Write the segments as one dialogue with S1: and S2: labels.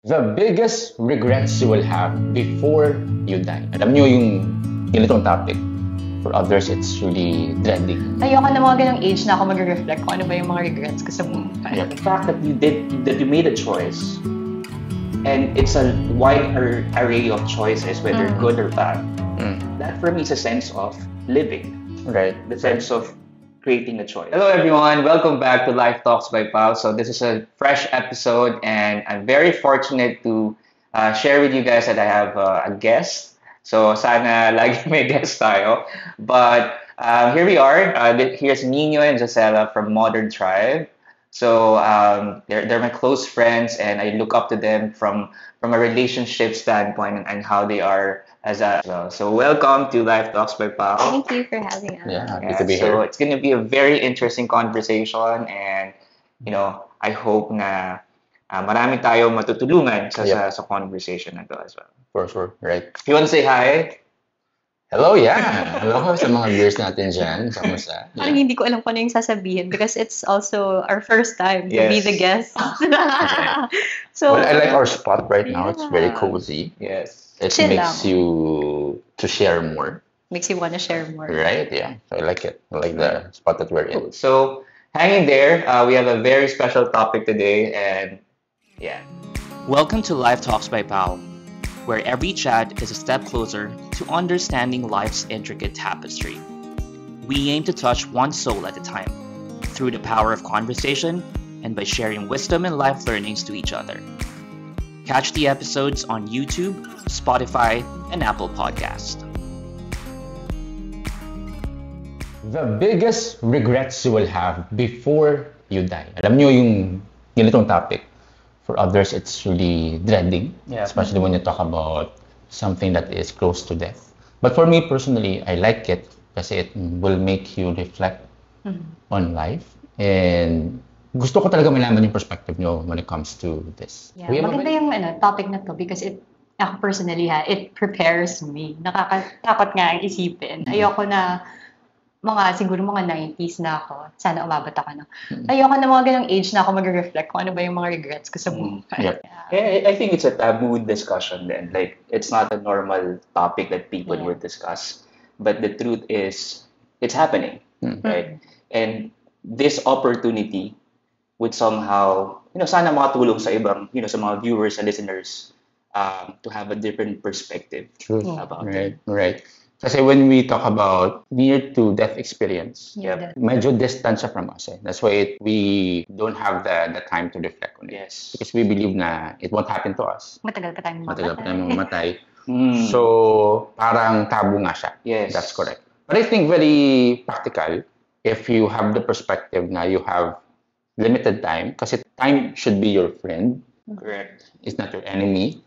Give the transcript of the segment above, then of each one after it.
S1: The biggest regrets you will have before you die. Alam nyo yung ganitong topic. For others, it's really dreading.
S2: Ayoko na mga ganong age na ako mag-reflect kung ano ba yung mga regrets ko sa buhay.
S1: Yeah.
S3: The fact that you made a choice, and it's a wide array of choices, whether good or bad. That for me is a sense of living,
S1: Right.
S3: the sense of creating a choice. Hello everyone, welcome back to Life Talks by Pal. So this is a fresh episode, and I'm very fortunate to share with you guys that I have a guest. So sana lagi may guest tayo. But here we are. Here's Nino and Gisela from Modern Tribe. So they're my close friends, and I look up to them from a relationship standpoint and how they are as a well. So welcome to Life Talks by Pao.
S2: Thank you for having us.
S1: Yeah, happy to be
S3: So
S1: here.
S3: it's gonna be a very interesting conversation, and I hope na marami tayo matutulungan sa conversation na to as well.
S1: For sure. Right.
S3: You want to say hi?
S1: Hello, yeah. Hello sa mga viewers natin dyan. Kamusta?
S2: Parang hindi ko alam kung ano yung sasabihin because it's also our first time to be
S3: Yes.
S2: the guest. So,
S1: Well, I like our spot right now. It's very
S2: Yeah.
S1: cozy.
S3: Yes.
S1: It
S2: Chill
S1: makes
S2: lang.
S1: you to share more.
S2: makes you want to share more.
S1: Right? Yeah. So I like it. I like the spot that we're in.
S3: So hanging there, we have a very special topic today, and yeah.
S4: Welcome to Life Talks by Pao, where every chat is a step closer to understanding life's intricate tapestry. We aim to touch one soul at a time through the power of conversation and by sharing wisdom and life learnings to each other. Catch the episodes on YouTube, Spotify, and Apple Podcast.
S1: The biggest regrets you will have before you die. Alam nyo yung ganitong topic. For others, it's really dreading.
S3: Yeah.
S1: Especially when you talk about something that is close to death. But for me personally, I like it kasi it will make you reflect on life. And gusto ko talaga malaman yung perspective nyo when it comes to this.
S2: Yeah,
S1: Kuya,
S2: maganda yung topic na to because ako personally it prepares me. Nakakatakot nga ang isipin. Ayoko na siguro mga 90s na ako. Sana umabot ako na. Ayoko na mga ganong age na ako mag-reflect kung ano ba yung mga regrets ko sa buhay.
S1: Yep.
S2: Yeah.
S3: I think it's a taboo discussion then. Like, it's not a normal topic that people
S2: Yeah.
S3: would discuss. But the truth is, it's happening, right? And this opportunity would somehow, sana makatulong sa ibang, sa mga viewers and listeners to have a different perspective
S1: True.
S3: about it.
S1: Right. Kasi when we talk about near-to-death experience,
S2: Yeah,
S1: medyo distant siya from us. That's why we don't have the time to reflect on it.
S3: Yes.
S1: Because we believe na it won't happen to us.
S2: Matagal pa tayong
S1: Matagal pa tayong
S2: mamatay.
S1: mamatay. So, parang tabu nga siya.
S3: Yes.
S1: That's correct. But I think very practical if you have the perspective na you have limited time. Kasi time should be your friend.
S3: Correct.
S1: It's not your enemy.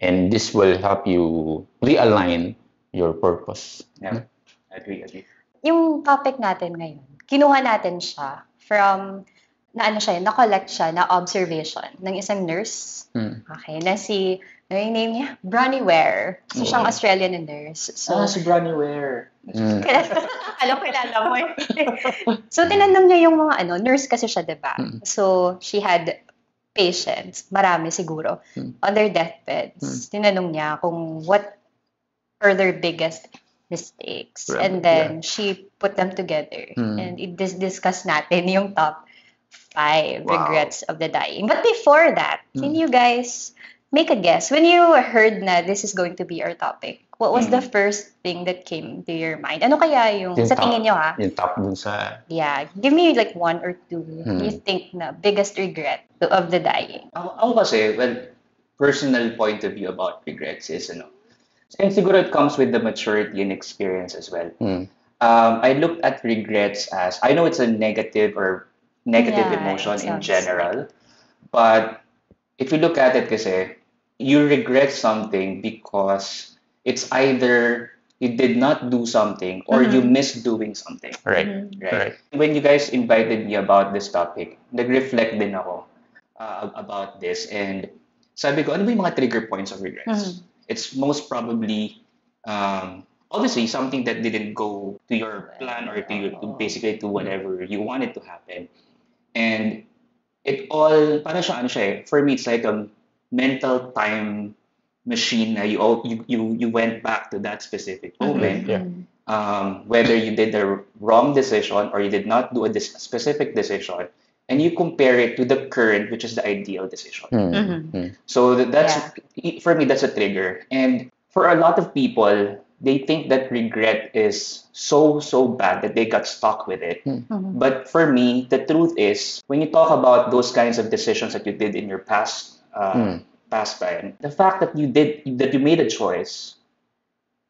S1: And this will help you realign your purpose.
S3: Yeah. Agree.
S2: Yung topic natin ngayon, kinuha natin siya from, na-collect siya na observation ng isang nurse. Okay, ano yung name niya? Bronnie Ware. So, siyang Australian na nurse. So,
S3: Si Bronnie Ware.
S2: alam ko, kilala mo eh. So, tinanong niya yung mga nurse kasi siya, diba? So, she had patients, marami siguro, on their deathbeds. Tinanong niya kung what are their biggest mistakes.
S1: Right,
S2: And then, she put them together. And discuss natin yung top 5
S1: Wow.
S2: regrets of the dying. But before that, can you guys make a guess? When you heard na this is going to be our topic, what was the first thing that came to your mind? Ano kaya yung sa tingin nyo
S1: Yung top dun sa...
S2: Yeah, give me like 1 or 2 you think na biggest regret of the dying.
S3: Ako kasi, personal point of view about regrets is, and siguro it comes with the maturity and experience as well. I looked at regrets as, I know it's a negative
S2: Yeah,
S3: emotion
S2: it
S3: in
S2: sounds
S3: general, but if you look at it kasi, you regret something because it's either you did not do something or you missed doing something.
S1: Right.
S3: Right. When you guys invited me about this topic, nag-reflect din ako about this, and sabi ko, ano ba yung mga trigger points of regrets? It's most probably, obviously, something that didn't go to your plan or to basically to whatever you wanted to happen. And it all, para siya, for me, it's like a mental time machine na you went back to that specific moment.
S1: Yeah.
S3: Whether you did the wrong decision or you did not do a specific decision, and you compare it to the current, which is the ideal decision. So that's for me, that's a trigger. And for a lot of people, they think that regret is so bad that they got stuck with it. But for me, the truth is, when you talk about those kinds of decisions that you did in your past time, the fact that you made a choice,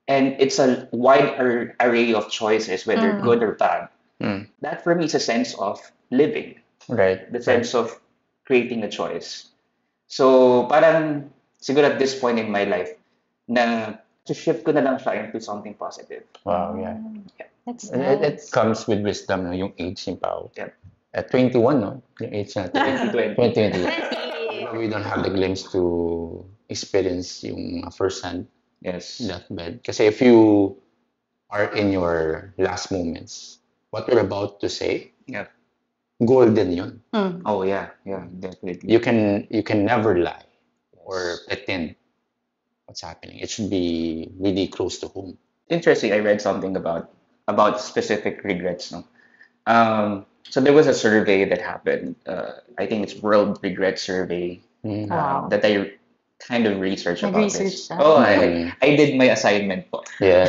S3: and it's a wide array of choices, whether good or bad, that for me is a sense of living.
S1: Right.
S3: The sense of creating a choice. So, parang, siguro at this point in my life, na shift ko na lang siya into something positive.
S1: Wow, yeah.
S2: That's
S1: It
S2: nice.
S1: comes with wisdom, no? Yung age ni Pao.
S3: Yep.
S1: At 21, no? Yung age natin.
S3: 2020.
S1: 2020. We don't have the glimpse to experience yung first-hand
S3: Yes.
S1: deathbed. Kasi if you are in your last moments, what you're about to say,
S3: Yep.
S1: golden yun.
S3: Oh, yeah. Yeah, definitely.
S1: You can never lie or pretend what's happening. It should be really close to home.
S3: Interesting, I read something about specific regrets. No? So there was a survey that happened. I think it's World Regret Survey
S2: Wow.
S3: that I kind of researched about
S2: Nag-research
S3: this.
S2: ka?
S3: Oh, I did my assignment po.
S1: Yeah.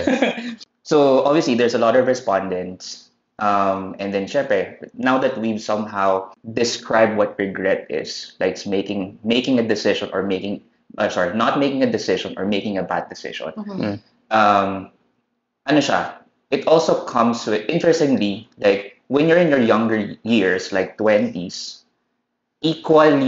S3: So obviously there's a lot of respondents. And then syempre, now that we've somehow described what regret is, like it's making a decision or not making a decision or making a bad decision. Ano siya? It also comes with, interestingly, like when you're in your younger years, like 20s, equal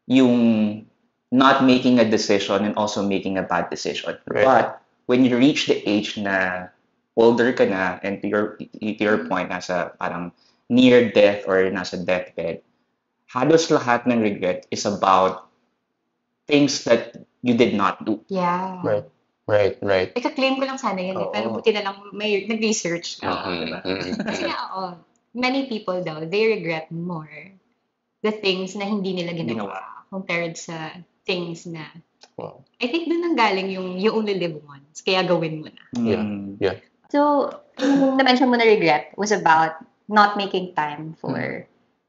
S3: yung not making a decision and also making a bad decision.
S1: Right.
S3: But when you reach the age na older ka na, and to your point, nasa parang near death or nasa deathbed, halos lahat ng regret is about things that you did not do.
S2: Yeah.
S1: Right.
S2: Ika-claim ko lang sana yun eh.
S3: Oo.
S2: Pero buti na lang may nag-research ka. Diba? Kasi nga, many people daw, they regret more the things na hindi nila ginawa compared sa things na
S1: Wow.
S2: I think doon nang galing yung you only live once, kaya gawin mo na.
S1: Yeah.
S2: So, yung na-mention mo na regret was about not making time for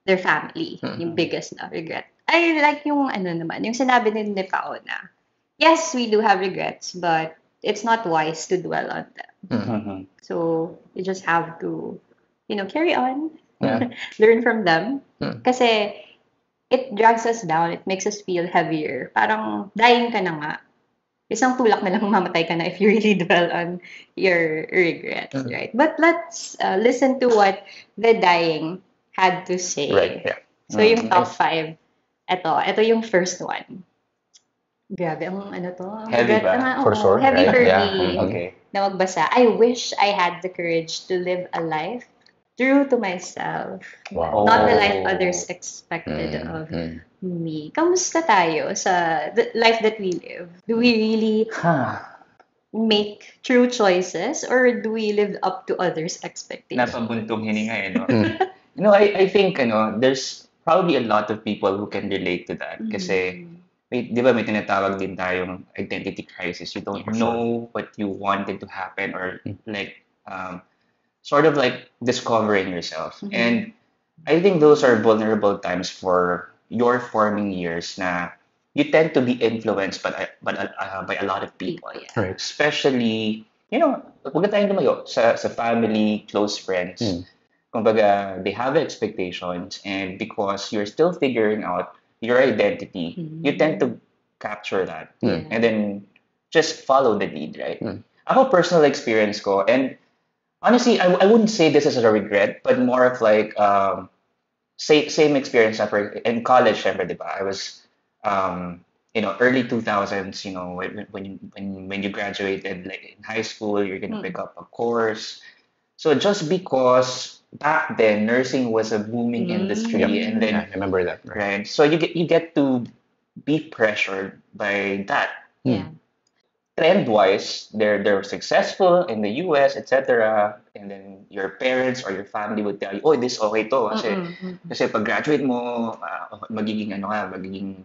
S2: their family, yung biggest na regret. I like yung yung sinabi ni Pao na, yes, we do have regrets, but it's not wise to dwell on them. So, you just have to, carry on, learn from them. Kasi, it drags us down, it makes us feel heavier. Parang, dying ka na nga. Isang tulak na lang mamatay ka na if you really dwell on your regrets, right? But let's listen to what the dying had to say.
S1: Right, yeah.
S2: So, yung top 5, ito yung first one. Grabe, ang
S3: Heavy ba?
S1: For sure,
S2: Heavy
S1: right?
S2: for
S1: Yeah.
S2: me
S3: Okay.
S2: na magbasa. I wish I had the courage to live a life true to myself.
S1: Wow.
S2: Not the life others expected of me. Kamusta tayo sa the life that we live? Do we really make true choices or do we live up to others' expectations?
S3: Napabuntong hininga eh, no? I think, there's probably a lot of people who can relate to that. Kasi, di ba may tinatawag din tayong identity crisis. You don't know what you wanted to happen or like, sort of like discovering yourself. And I think those are vulnerable times for your forming years na you tend to be influenced by a lot of people.
S2: Yeah.
S1: Right.
S3: Especially, huwag na tayong lumayo sa family, close friends. Kumbaga, they have expectations, and because you're still figuring out your identity, you tend to capture that. And then just follow the lead, right? Ako, personal experience ko, and honestly, I wouldn't say this is a regret, but more of like, same experience in college, syempre, di ba? I was, early 2000s, when you graduated, like in high school, you're gonna pick up a course. So just because back then nursing was a booming industry, and then
S1: I remember that.
S3: right, so you get to be pressured by that.
S2: Yeah.
S3: trend-wise, they're successful in the US, etc. And then your parents or your family would tell you, oh, this okay to. Kasi pag graduate mo, magiging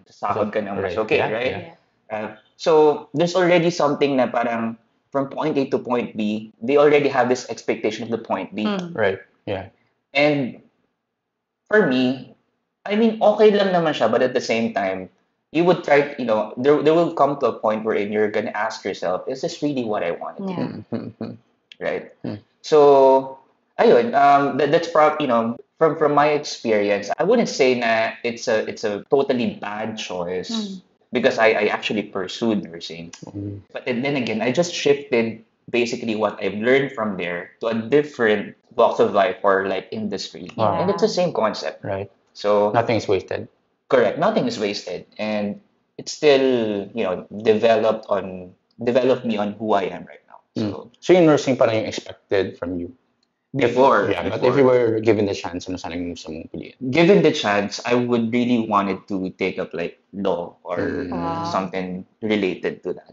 S3: sasahod ka ng mas okay,
S1: Yeah,
S3: right?
S1: yeah.
S3: So there's already something na parang from point A to point B, they already have this expectation of the point B.
S1: Right. Yeah.
S3: And for me, I mean, okay lang naman siya, but at the same time, you would try, there will come to a point wherein you're gonna ask yourself, is this really what I want?
S2: Yeah.
S3: Right? So, ayun, that's probably, from my experience, I wouldn't say na it's a totally bad choice because I actually pursued nursing. But then again, I just shifted basically what I've learned from there to a different walks of life or like industry.
S1: Wow.
S3: And it's the same concept.
S1: Right.
S3: So,
S1: Nothing is wasted.
S3: correct, nothing is wasted. And it's still, developed me on who I am right now.
S1: So yung nursing parang yung expected from you.
S3: Before.
S1: But if you were given the chance, ano sana yung gusto mong piliin?
S3: Given the chance, I would really wanted to take up like law or something related to that.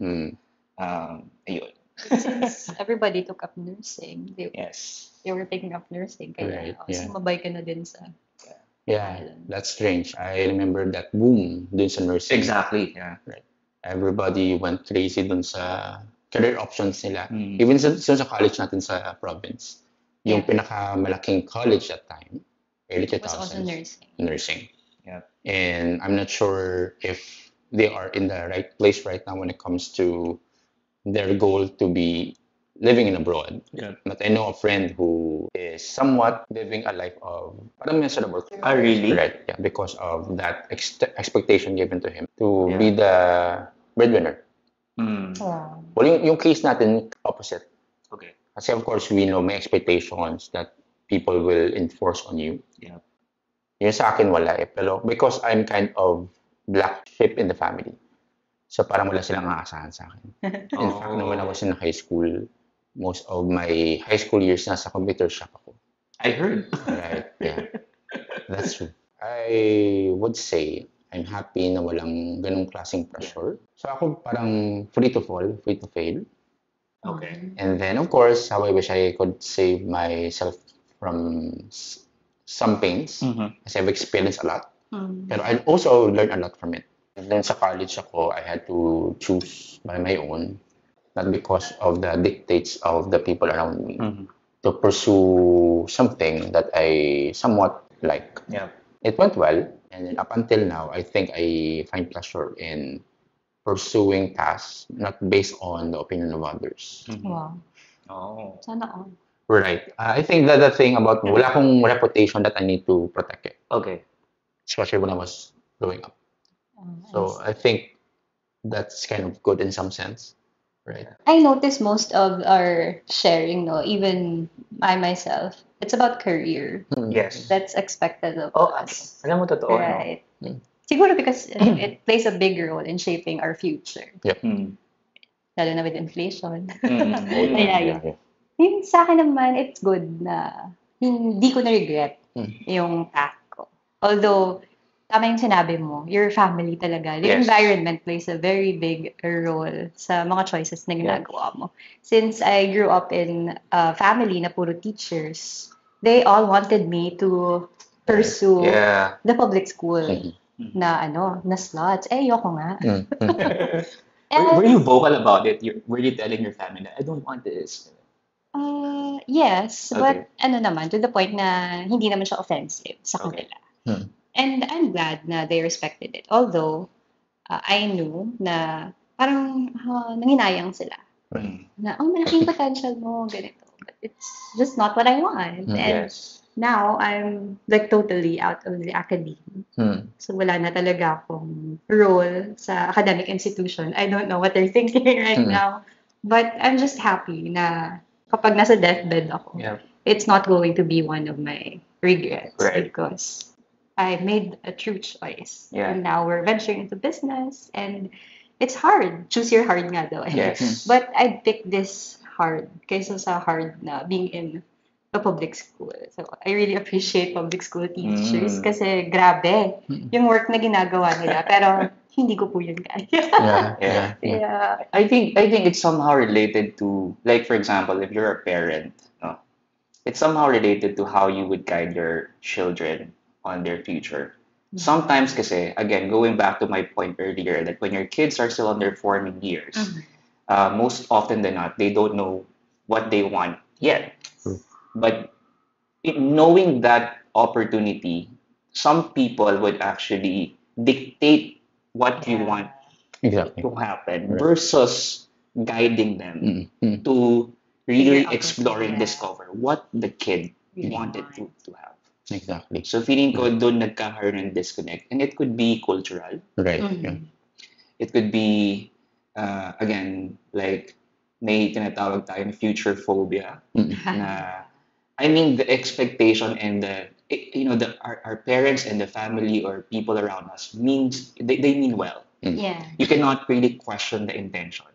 S3: Ayun.
S2: Since everybody took up nursing,
S3: Yes.
S2: they were taking up nursing. Kaya
S1: Right, yeah.
S2: sumabay ka na din sa...
S1: Yeah, that's strange. I remember that boom dun sa nursing.
S3: Exactly. Yeah.
S1: Everybody went crazy dun sa career options nila.
S3: Mm.
S1: Even sa college natin sa province. Yung pinakamalaking college that time, early 2000s.
S2: Was also nursing.
S1: Nursing.
S3: Yeah.
S1: And I'm not sure if they are in the right place right now when it comes to their goal to be living in abroad.
S3: Yeah.
S1: But I know a friend who is somewhat living a life of parang minsan work.
S3: Really?
S1: Right, yeah, because of that expectation given to him to
S3: Yeah.
S1: be the breadwinner.
S3: Mm.
S2: Wow.
S1: Well, yung case natin, opposite.
S3: Okay.
S1: Kasi of course, we know may expectations that people will enforce on you.
S3: Yeah.
S1: Yung sa akin, wala eh. Pero because I'm kind of black sheep in the family. So parang wala silang aasahan sa akin. In fact, when I was in high school, most of my high school years nasa computer shop ako.
S3: I heard.
S1: Right, yeah. That's true. I would say I'm happy na walang ganung klaseng pressure. So ako parang free to fall, free to fail.
S3: Okay.
S1: And then of course, how I wish I could save myself from some pains. Kasi I've experienced a lot. Pero I also learned a lot from it. And then sa college ako, I had to choose by my own. Not because of the dictates of the people around me. To pursue something that I somewhat like.
S3: Yeah.
S1: It went well, and then up until now, I think I find pleasure in pursuing paths not based on the opinion of others.
S2: Wow.
S3: Oh.
S2: Sana all.
S1: Right. I think that the thing about wala akong reputation that I need to protect it,
S3: Okay.
S1: especially when I was growing up. So I think that's kind of good in some sense, right?
S2: I notice most of our sharing, no, even I myself, it's about career.
S3: Yes.
S2: That's expected of
S3: Oh,
S2: us.
S3: alam mo totoo,
S2: Right. Siguro because it plays a big role in shaping our future.
S3: no?
S2: Lalo na with inflation.
S1: Oh,
S2: Kaya yun. Yung sa akin naman, it's good na hindi ko na-regret yung path ko. Although, tama yung sinabi mo, your family talaga. The
S3: Yes.
S2: environment plays a very big role sa mga choices na ginagawa mo. Since I grew up in a family na puro teachers, they all wanted me to pursue
S3: Yeah.
S2: the public school na slots. Ayoko nga.
S3: Were you vocal about it? Were you telling your family that I don't want this?
S2: Yes,
S3: Okay.
S2: but naman, to the point na hindi naman siya offensive sa
S3: Okay.
S2: kanila. And I'm glad na they respected it. Although, I knew na parang nanginayang sila. Na, malaking potential mo, ganito. But it's just not what I want. And
S3: Yes.
S2: now, I'm like totally out of the academy. So wala na talaga akong role sa academic institution. I don't know what they're thinking right now. But I'm just happy na kapag nasa deathbed ako,
S3: Yeah.
S2: it's not going to be one of my regrets
S3: Right.
S2: because I made a true choice.
S3: Yeah.
S2: And now we're venturing into business and it's hard. Choose your hard nga daw.
S3: Yes.
S2: But I picked this hard kaysa sa hard na being in a public school. So I really appreciate public school teachers kasi grabe yung work na ginagawa nila. Pero hindi ko po yun kaya.
S1: Yeah.
S3: I think it's somehow related to, like, for example, if you're a parent, no, it's somehow related to how you would guide your children on their future. Sometimes kasi, again, going back to my point earlier, that when your kids are still on their forming years, most often than not, they don't know what they want yet. But knowing that opportunity, some people would actually dictate what you want
S1: Exactly.
S3: to happen
S1: Right.
S3: versus guiding them
S1: Mm.
S3: to really
S2: Figure out
S3: explore
S2: what-
S3: and discover what the kid
S2: Really
S3: wanted
S2: want.
S3: to have.
S1: Exactly.
S3: So feeling ko doon nagkakaroon ng disconnect. And it could be cultural.
S1: Right.
S2: Mhm.
S1: Yeah.
S3: It could be, again, like may tinatawag tayo na future phobia. Na, I mean, the expectation and our parents and the family or people around us means, they mean well.
S2: Yeah.
S3: You cannot really question the intention.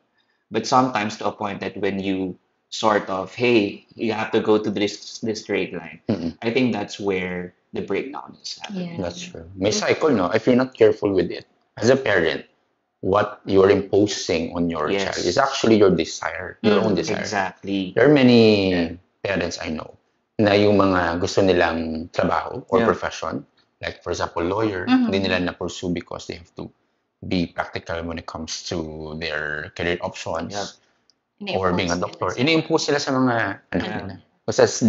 S3: But sometimes to a point that when you sort of, hey, you have to go to this straight line. I think that's where the breakdown is happening.
S2: Yeah.
S1: That's true. May cycle, no? If you're not careful with it, as a parent, what you're imposing on your
S3: Yes.
S1: child is actually your desire, your own desire.
S3: Exactly.
S1: There are many parents I know na yung mga gusto nilang trabaho or
S3: Yeah.
S1: profession, like for example, lawyer, hindi nila na-pursue because they have to be practical when it comes to their career options.
S3: Yeah.
S1: Or being a
S2: Ine-impose
S1: doctor.
S2: nila sa-
S1: Ini-impose sila sa mga anak
S3: Yeah.
S1: nila. Because that's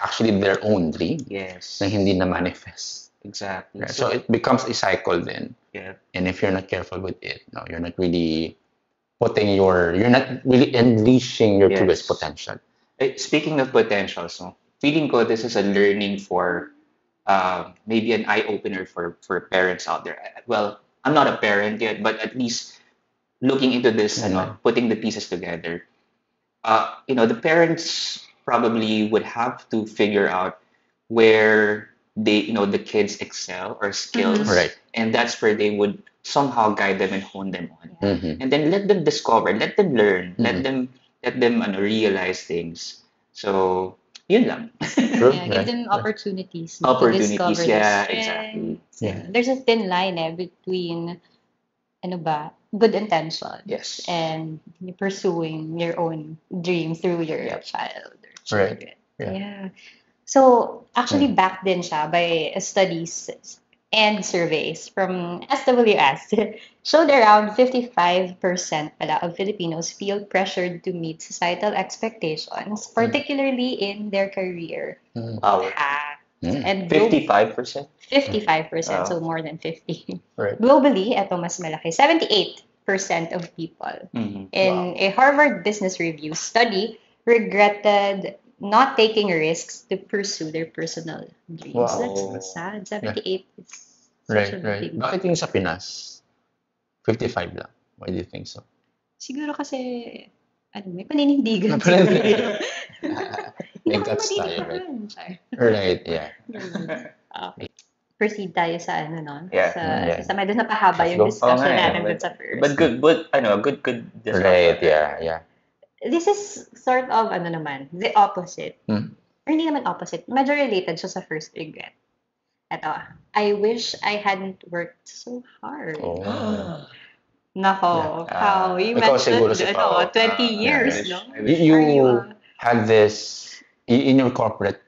S1: actually their own dream
S3: Yes.
S1: na hindi na manifest.
S3: Exactly.
S1: So it becomes a cycle then.
S3: yeah.
S1: And if you're not careful with it, no, you're not really you're not really unleashing your
S3: Yes.
S1: truest potential.
S3: Speaking of potentials, no, feeling ko this is a learning for maybe an eye opener for parents out there. Well, I'm not a parent yet, but at least looking into this and putting the pieces together, the parents probably would have to figure out where the kids excel or skills,
S1: Right.
S3: and that's where they would somehow guide them and hone them on,
S1: Mhm.
S3: and then let them discover, let them learn, let them realize things. So yun lang.
S1: True.
S2: Yeah,
S1: Right.
S2: give them opportunities to
S3: Opportunities,
S2: discover
S3: yeah,
S2: their
S3: exactly.
S2: strengths. Yeah. There's a thin line between good intention
S3: Yes.
S2: and pursuing your own dream through your child or
S1: Right.
S2: children.
S1: Yeah.
S2: Yeah. So, actually, backed din siya by studies and surveys from SWS showed around 55% pala of Filipinos feel pressured to meet societal expectations, particularly in their career
S3: Wow.
S2: path.
S1: Mm.
S2: And
S3: 55%.
S2: 55%,
S3: Wow.
S2: so more than 50.
S1: Right.
S2: Globally, eto mas malaki, 78% of people
S3: Mhm.
S2: in a Harvard Business Review study regretted not taking risks to pursue their personal dreams.
S1: Wow.
S2: That's sad. 78 is
S1: Right,
S2: such a
S1: right.
S2: big.
S1: Bakit yung sa Pinas? 55 lang. Why do you think so?
S2: Siguro kasi, may paninindigan.
S1: Paninindigan.
S2: Hindi
S1: May
S2: ako
S1: guts tayo,
S2: manindigan. Sorry.
S1: Right, yeah.
S2: Okay. Proceed tayo sa
S3: Yeah.
S2: Sa medyo napahaba yung
S1: Let's
S3: go.
S2: discussion
S3: Oo nga,
S2: natin
S3: but-
S2: dun sa first.
S3: But good, good discussion.
S1: Right, yeah.
S2: This is sort of, the opposite. Or hindi naman opposite. Medyo related siya sa first regret. Ito, I wish I hadn't worked so hard.
S1: Oh.
S2: Nako,
S3: Yeah.
S2: how you
S1: Ikaw
S2: mentioned,
S1: siguro si Pao.
S2: 20 years,
S3: I wish-
S2: no?
S3: I wish-
S1: You
S2: Are you,
S1: had this in your corporate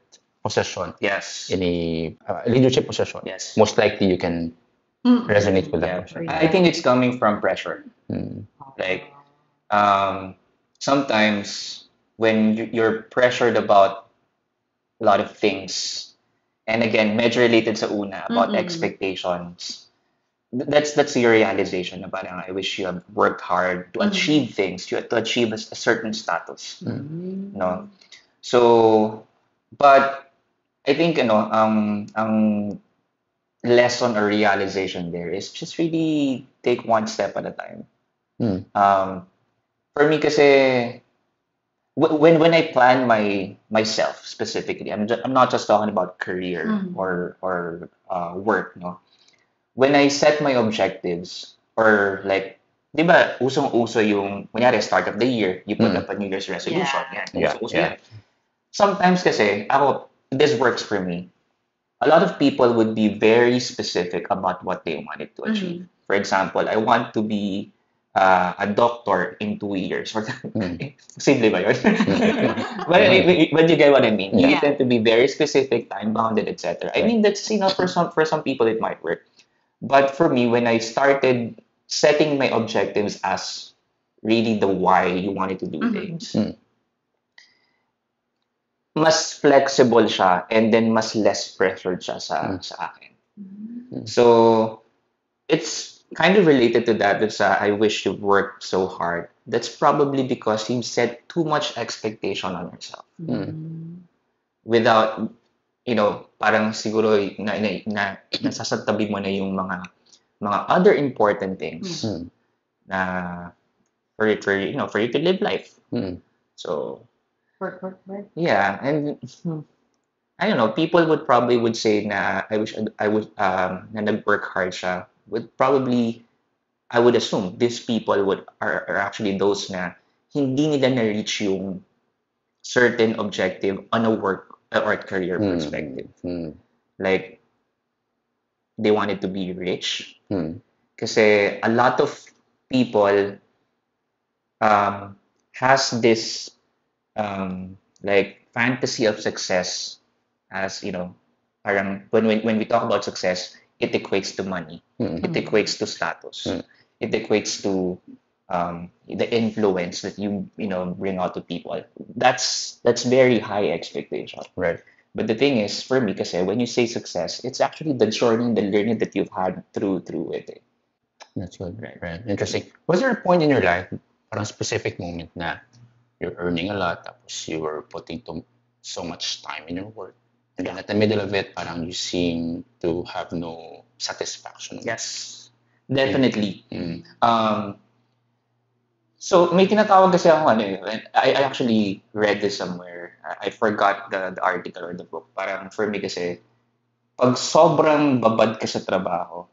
S1: position,
S3: Yes.
S1: in a leadership position.
S3: Yes.
S1: Most likely you can resonate with
S3: Yeah.
S1: that person.
S3: I think it's coming from pressure.
S1: Mm.
S3: Like, sometimes when you're pressured about a lot of things, and again, medyo related sa una about expectations, that's your realization na parang I wish you have worked hard to achieve things, to achieve a certain status. No? So, but I think, ang lesson or realization there is just really take one step at a time. For me kasi, when I plan myself specifically, I'm not just talking about career or work, no. When I set my objectives, or like, di ba, usong-uso yung, kunyari, start of the year, you put up a New Year's resolution.
S2: Yeah.
S3: Yan, usong-uso
S1: Yeah.
S3: yan. Sometimes kasi, this works for me. a lot of people would be very specific about what they wanted to achieve. For example, I want to be a doctor in 2 years. Simple ba yun? But you get what I mean. You tend to be very specific, time-bounded, etc. I mean, that's, for some people it might work. But for me, when I started setting my objectives as really the why you wanted to do things, mas flexible siya and then mas less pressured siya sa akin. So, it's kind of related to that. That's I wish you worked so hard. That's probably because you set too much expectation on yourself. Without, parang siguro nasasantabi mo na yung mga other important things na for you to live life. So,
S2: Work.
S3: yeah, and I don't know, people would say na I wish I would na nag-work hard siya. I would assume these people are actually those na hindi nila na-reach yung certain objective on a work or career perspective. Like, they wanted to be rich. Kasi a lot of people has this like fantasy of success as, parang when we talk about success, it equates to money. It equates to status. It equates to the influence that you bring out to people. That's very high expectation.
S1: Right.
S3: But the thing is, for me, kasi when you say success, it's actually the journey, the learning that you've had through it.
S1: That's good. Right. Interesting. Was there a point in your life, parang specific moment na you're earning a lot, tapos you were putting so much time in your work, and then at the middle of it, parang you seem to have no satisfaction?
S3: Yes, definitely. So may tinatawag kasi ako I actually read this somewhere. I forgot the article or the book. Parang for me kasi, pag sobrang babad ka sa trabaho,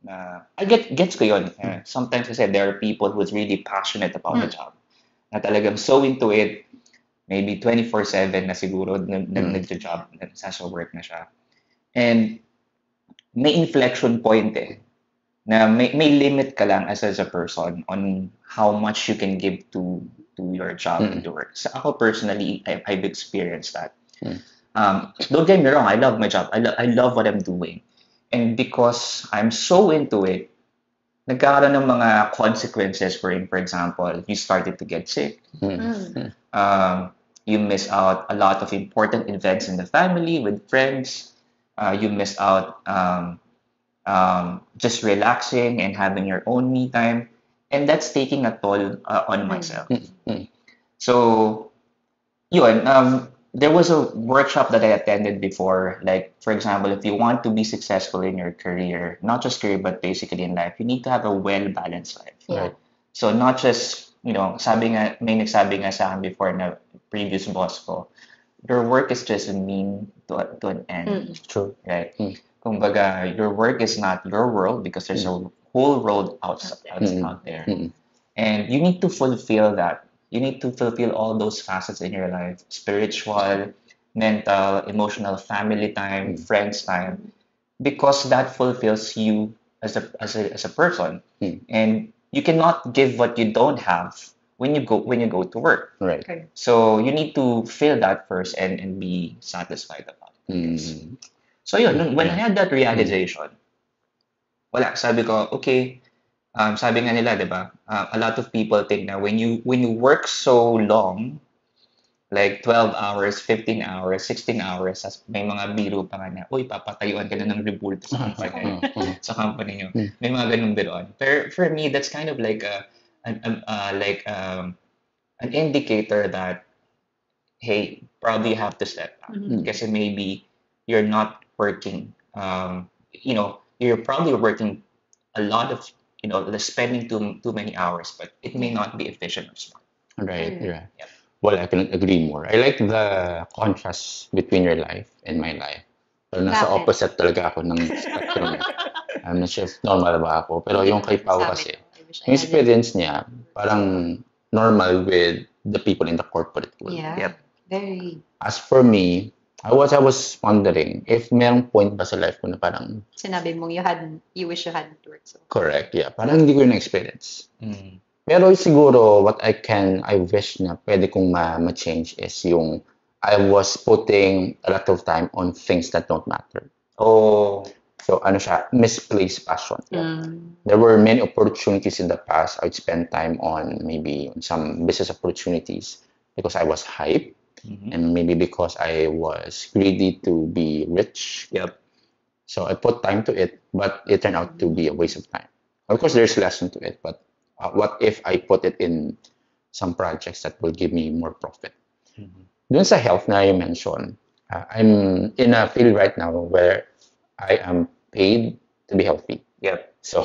S3: I gets ko yun. Sometimes kasi there are people who's really passionate about the job. Na talagang so into it, maybe 24/7 na siguro nag-job, nasa work na siya. And may inflection point na may limit ka lang as a person on how much you can give to your job and to work. So ako personally, I've experienced that. Don't get me wrong, I love my job. I love what I'm doing. And because I'm so into it, nagkakaroon ng mga consequences for example, you started to get sick. You miss out a lot of important events in the family, with friends. You miss out just relaxing and having your own me time. And that's taking a toll on myself. So, yun, there was a workshop that I attended before. Like, for example, if you want to be successful in your career, not just career, but basically in life, you need to have a well-balanced life.
S2: Yeah.
S3: So, not just, may nagsabi nga sa akin before na previous boss ko, your work is just a mean to an end.
S1: True.
S3: Right? Kumbaga, your work is not your world because there's a whole world out there. And you need to fulfill that. You need to fulfill all those facets in your life: spiritual, mental, emotional, family time, friends time, because that fulfills you as a person. And you cannot give what you don't have when you go to work.
S1: Right.
S2: Okay.
S3: So you need to feel that first and be satisfied about it. So yun, when I had that realization, sabi ko, okay, sabi nga nila, di ba, a lot of people think na when you work so long, like 12 hours, 15 hours, 16 hours, may mga biro pa nga na, uy, papatayuan ka na ng rebulto sa company, sa company nyo. May mga ganun biroon. Pero for me, that's kind of like an indicator that, hey, probably you have to step back. Kasi maybe you're not working, you're probably working a lot of, spending too many hours, but it may not be efficient or smart.
S1: Right.
S3: Yeah.
S1: Well, I couldn't agree more. I like the contrast between your life and my life. Pero nasa
S2: Bakit?
S1: opposite talaga ako ng spectrum. I'm not sure if normal ba ako. Pero yung kay Pao kasi, yung experience niya, parang normal with the people in the corporate world.
S2: Yeah.
S3: Yep.
S2: Very.
S1: As for me, I was wondering if merong point ba sa life ko na parang
S2: Sinabi mong you wish you hadn't worked so.
S1: correct, yeah. Parang hindi ko yun na-experience.
S3: Mm.
S1: Pero siguro, I wish na pwede kong ma-change is yung I was putting a lot of time on things that don't matter.
S3: Oh.
S1: So, ano siya, misplaced passion.
S2: Mm.
S1: There were many opportunities in the past. I'd spend time on maybe on some business opportunities because I was hyped
S3: Mhm.
S1: and maybe because I was greedy to be rich.
S3: Yep.
S1: So I put time to it, but it turned out to be a waste of time. Of course, there's lesson to it, but what if I put it in some projects that will give me more profit?
S3: Mhm.
S1: Dun sa health na you mentioned, I'm in a field right now where I am paid to be healthy.
S3: Yep.
S1: So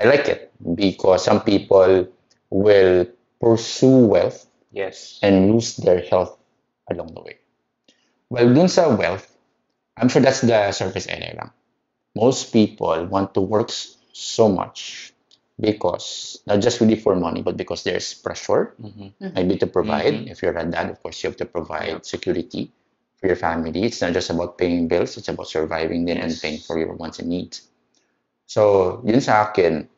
S1: I like it because some people will pursue wealth
S3: Yes.
S1: and lose their health along the way. Well, dun sa wealth, I'm sure that's the surface area lang. Most people want to work so much because not just really for money, but because there's pressure
S3: Mhm.
S1: maybe to provide.
S3: Mhm.
S1: If you're a dad, of course, you have to provide
S3: Yeah.
S1: security for your family. It's not just about paying bills, it's about surviving then and
S3: Yes.
S1: paying for your wants and needs. So, yun sa akin,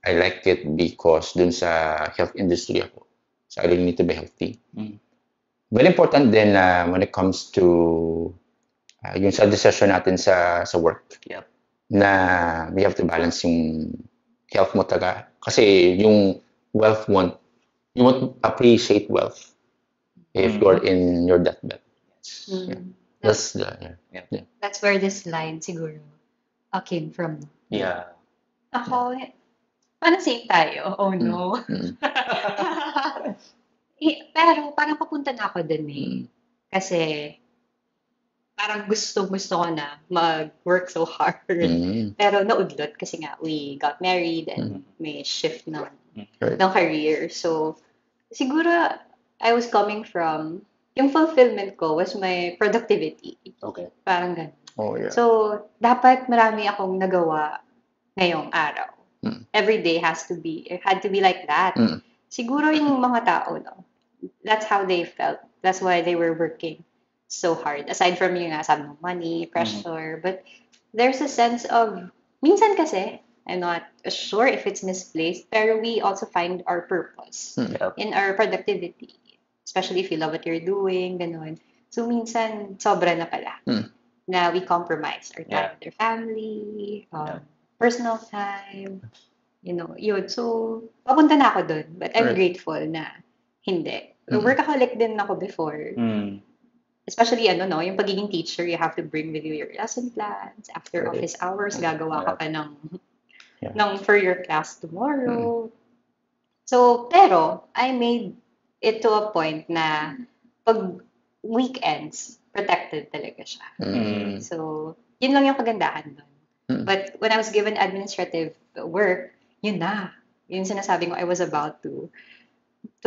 S1: I like it because dun sa health industry ako. So, I really need to be healthy.
S3: Mm.
S1: Very important din na when it comes to yung sa decision natin sa work.
S3: Yep.
S1: Na we have to balance yung health mo talaga. Kasi yung wealth you won't appreciate wealth if
S3: Mhm.
S1: you're in your deathbed.
S2: Mm.
S1: Yeah. That's the,
S2: That's where this line siguro came from.
S3: Yeah.
S2: Ako, parang same tayo. Oh no.
S1: Mm.
S2: Pero parang papunta na ako dun eh.
S1: Mm.
S2: Kasi parang gusto ko na mag-work so hard.
S1: Mm.
S2: Pero naudlot kasi nga we got married and may shift
S1: Right.
S2: ng career. So siguro I was coming from yung fulfillment ko was my productivity.
S3: Okay.
S2: Parang ganun.
S1: Oh, yeah.
S2: So dapat marami akong nagawa ngayong araw.
S1: Mm.
S2: Every day it had to be like that.
S1: Mm.
S2: Siguro yung mga tao, no, that's how they felt. That's why they were working so hard. Aside from yung sabi mo, money, pressure, but there's a sense of, minsan kasi, I'm not sure if it's misplaced, pero we also find our purpose
S3: Yep.
S2: in our productivity. Especially if you love what you're doing, ganun. So minsan, sobra na pala.
S1: Mm.
S2: Na we compromise our time
S3: Yeah.
S2: with our family,
S3: Yeah.
S2: personal time, yun. So, papunta na ako dun. But I'm
S1: Right.
S2: grateful na hindi.
S1: Mm.
S2: Workaholic din ako before.
S3: Mm.
S2: Especially, yung pagiging teacher, you have to bring with you your lesson plans. After
S1: Right.
S2: office hours, gagawa ka pa
S1: Yeah.
S2: ng for your class tomorrow. So, pero, I made it to a point na pag weekends, protected talaga siya.
S1: Mm.
S2: So, yun lang yung kagandahan doon.
S1: Mm.
S2: But when I was given administrative work, yun na. Yun sinasabi ko, I was about to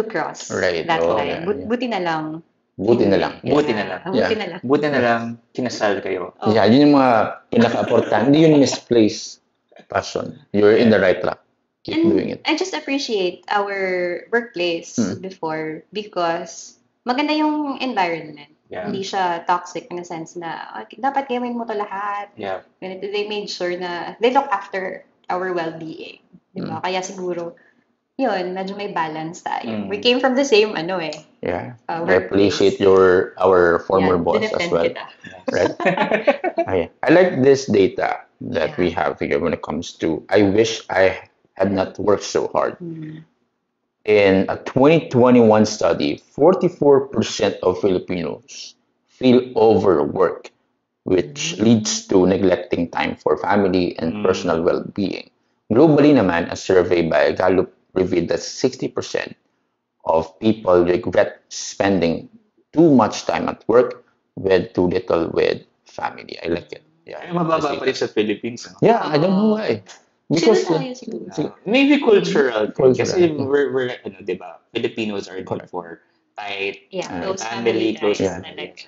S2: cross
S1: Right.
S2: that
S1: Oh,
S2: line.
S1: yeah, yeah.
S2: Buti na lang.
S1: Buti na lang.
S3: Buti na lang.
S2: Buti
S1: Yeah.
S2: na lang.
S3: Buti na lang, kinasal kayo.
S2: Oh.
S1: Yeah, yun yung mga pinaka-important. Hindi yun misplaced passion. You're in the right track. Keep doing it.
S2: I just appreciate our workplace before because maganda yung environment.
S3: Yeah.
S2: Hindi siya toxic in a sense na dapat gawin mo to lahat.
S3: Yeah.
S2: They made sure na they look after our well-being. Diba? Kaya siguro, yun, medyo may balance tayo. We came from the same,
S1: Yeah. I
S2: workplace.
S1: appreciate our former boss as
S2: dinefend
S1: well.
S2: kita.
S1: Right? Okay. I like this data that we have here when it comes to I wish I had not worked so hard. In a 2021 study, 44% of Filipinos feel overworked, which leads to neglecting time for family and personal well-being. Globally naman, a survey by Gallup revealed that 60% of people regret spending too much time at work with too little with family. I like it. Yeah.
S3: Ay, mababa pa rin sa Philippines. No?
S1: Yeah, I don't know why. Because
S2: Sino tayo siguro?
S3: Maybe cultural.
S1: Cultural.
S3: Kasi we're di ba? Filipinos are known for tight
S2: Close
S3: family, close
S2: ties
S3: family.
S2: talaga.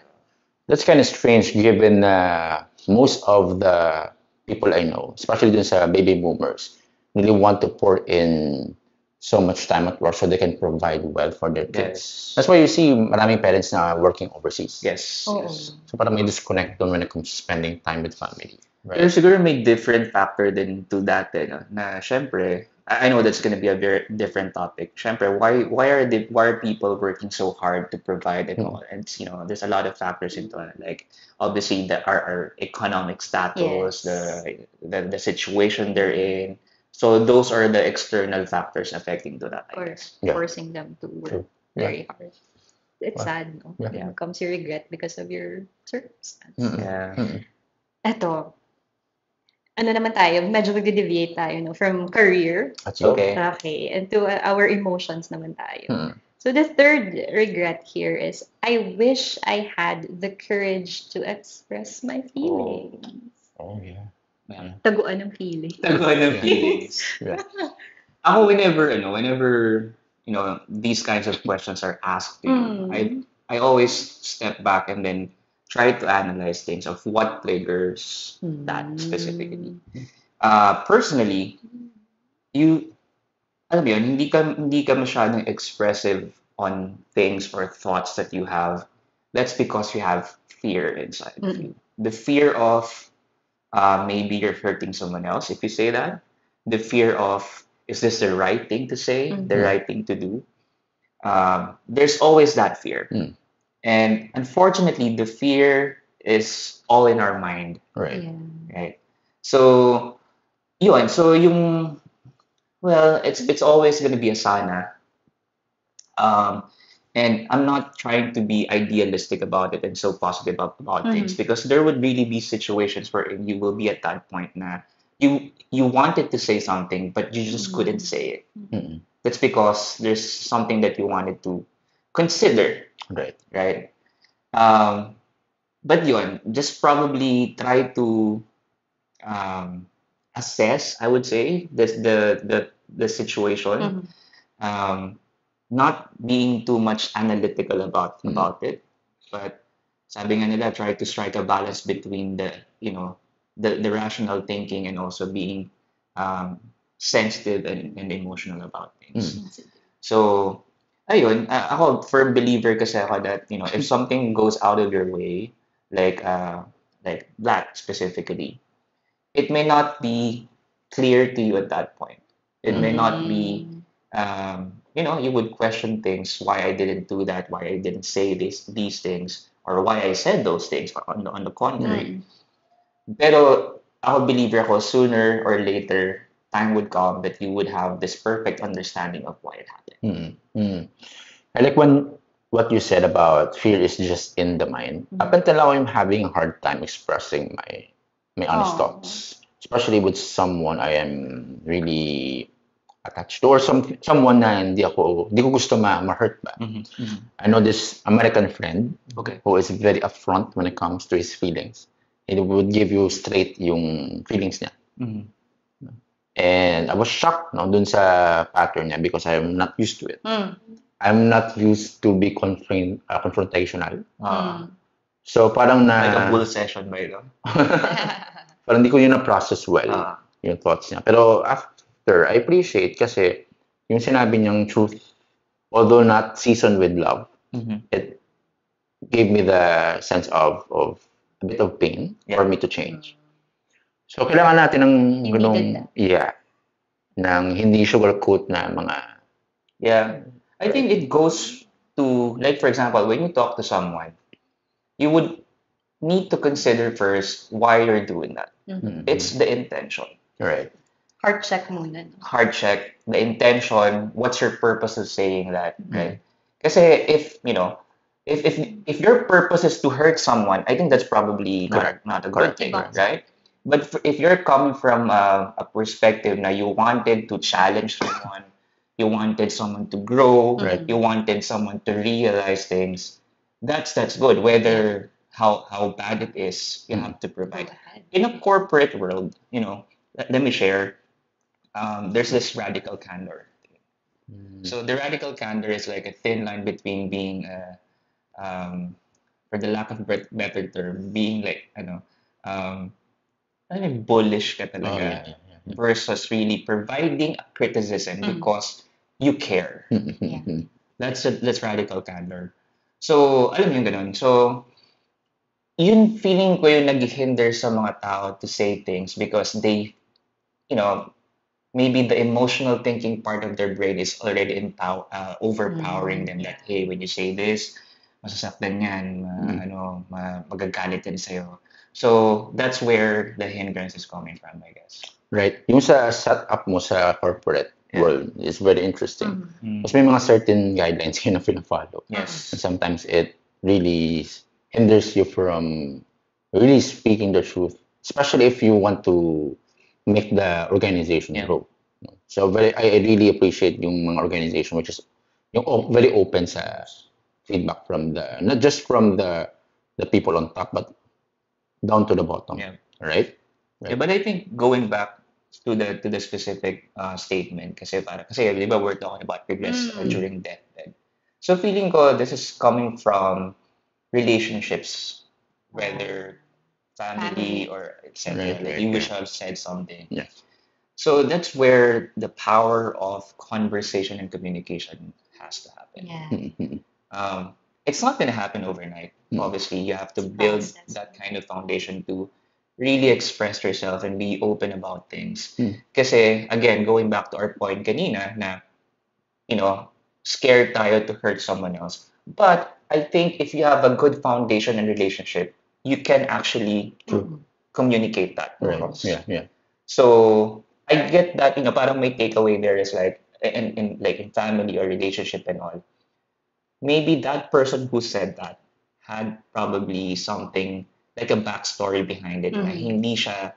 S1: that's kind of strange given most of the people I know, especially dun sa baby boomers, really want to pour in so much time at work so they can provide well for their kids.
S3: Yes.
S1: That's why you see maraming parents na working overseas.
S3: Yes.
S2: Oo.
S3: Yes.
S1: So parang may disconnect doon when it comes to spending time with family.
S3: Pero
S1: Right?
S3: siguro may different factor din to that no? Na syempre, I know that's gonna be a very different topic. Syempre, why are people working so hard to provide and all? And you know, there's a lot of factors into it. Like obviously our economic status,
S2: Yes.
S3: the situation they're in. So those are the external factors affecting to that, I
S2: Or
S3: guess.
S1: Yeah.
S2: forcing them to work
S1: True. Yeah.
S2: very hard. It's
S1: Wow.
S2: sad, no?
S1: Yeah.
S2: Then comes your regret because of your circumstance.
S1: Mm-mm.
S3: Yeah.
S1: Mm-mm.
S2: Eto, ano naman tayo, medyo mag-deviate tayo, no? From career,
S1: That's you.
S3: Okay.
S2: okay, and to our emotions naman tayo.
S1: Mm-mm.
S2: So the third regret here is, I wish I had the courage to express my feelings.
S1: Oh, yeah.
S3: Yeah.
S2: Taguan ng feeling.
S3: Taguan ng feelings.
S1: Yeah.
S3: Ako whenever these kinds of questions are asked to you, I always step back and then try to analyze things of what triggers that specifically. Personally, alam mo yun, hindi ka masyadong expressive on things or thoughts that you have. That's because you have fear inside of you. The fear of maybe you're hurting someone else if you say that. The fear of, is this the right thing to say, the right thing to do? There's always that fear. And unfortunately, the fear is all in our mind,
S1: Right.
S2: Yeah.
S3: right? So, yun. So, it's always going to be a sana. And I'm not trying to be idealistic about it and so positive about things because there would really be situations where you will be at that point na you wanted to say something, but you just couldn't say it.
S1: Mm-mm.
S3: That's because there's something that you wanted to consider,
S1: Right.
S3: right? But yun, just probably try to assess, I would say, the situation. Not being too much analytical about it, but sabi nga nila, try to strike a balance between the rational thinking and also being sensitive and emotional about things. So, ayun, ako firm believer kasi ako that if something goes out of your way, like that specifically, it may not be clear to you at that point. It may not be you would question things, why I didn't do that, why I didn't say these things, or why I said those things on the contrary. Pero ako believer ako, sooner or later, time would come that you would have this perfect understanding of why it happened.
S1: I like what you said about fear is just in the mind. Up until now, I'm having a hard time expressing my honest thoughts, especially with someone I am really attached to, or someone na hindi ko gusto ma-hurt ba. I know this American friend who is very upfront when it comes to his feelings. He would give you straight yung feelings niya. And I was shocked dun sa pattern niya because I'm not used to it. I'm not used to be confrontational. So parang
S3: Like a bull session ba ito?
S1: parang hindi ko yun na-process well, yung thoughts niya. Pero after, I appreciate kasi yung sinabi niyang truth, although not seasoned with love, it gave me the sense of a bit of pain for me to change. So, kailangan natin ng ganung, ng hindi sugarcoat na mga...
S3: Yeah. I think it goes to, like for example, when you talk to someone, you would need to consider first why you're doing that. It's the intention.
S1: Right.
S2: Heart check muna. No?
S3: Heart check, the intention, what's your purpose of saying that, right? Kasi if your purpose is to hurt someone, I think that's probably not a good thing, right? But if you're coming from a perspective na you wanted to challenge someone, you wanted someone to grow, you wanted someone to realize things, that's good. Whether how bad it is, you have to provide. In a corporate world, let me share. There's this radical candor. So the radical candor is like a thin line between being, for the lack of a better term, being like bullish ka talaga versus really providing criticism because you care.
S1: Mm-hmm.
S3: That's radical candor. So, alam mo yung ganun. So, yun feeling ko yung nag-hinder sa mga tao to say things because they, you know, maybe the emotional thinking part of their brain is already overpowering them that, hey, when you say this, masasaktan yan, magagalit yan sa'yo. So, that's where the hindrance is coming from, I guess.
S1: Right. Yung sa setup mo sa corporate world is very interesting. Kasi may mga certain guidelines kayo na pina-follow.
S3: Yes.
S1: And sometimes it really hinders you from really speaking the truth, especially if you want to make the organization grow. So I really appreciate yung mga organization which is yung very open sa feedback from not just from the people on top but down to the bottom.
S3: Yeah.
S1: Right?
S3: Yeah, but I think going back to the specific statement kasi di ba we're talking about regrets during deathbed. So feeling ko this is coming from relationships, whether family or etc.
S1: Right,
S3: You wish to have said something.
S1: Yeah.
S3: So that's where the power of conversation and communication has to happen.
S2: Yeah.
S3: It's not going to happen overnight. Obviously, you have to build that kind of foundation to really express yourself and be open about things. Kasi, again, going back to our point kanina na, scared tayo to hurt someone else. But I think if you have a good foundation and relationship, you can actually communicate that across.
S1: Right. Yeah.
S3: So I get that, parang may takeaway there is like in family or relationship and all. Maybe that person who said that had probably something like a backstory behind it. Na hindi siya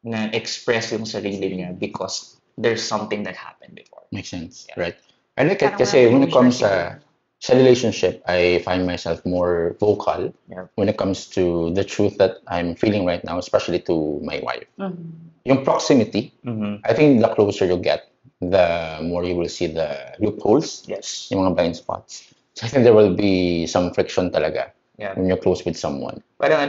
S3: na-express yung sarili niya because there's something that happened before.
S1: Makes sense. Yeah. Right. I like it kasi when it comes sa relationship, I find myself more vocal when it comes to the truth that I'm feeling right now, especially to my wife. Yung proximity, I think the closer you get, the more you will see the loopholes, yung mga blind spots. So I think there will be some friction talaga when you're close with someone.
S3: Parang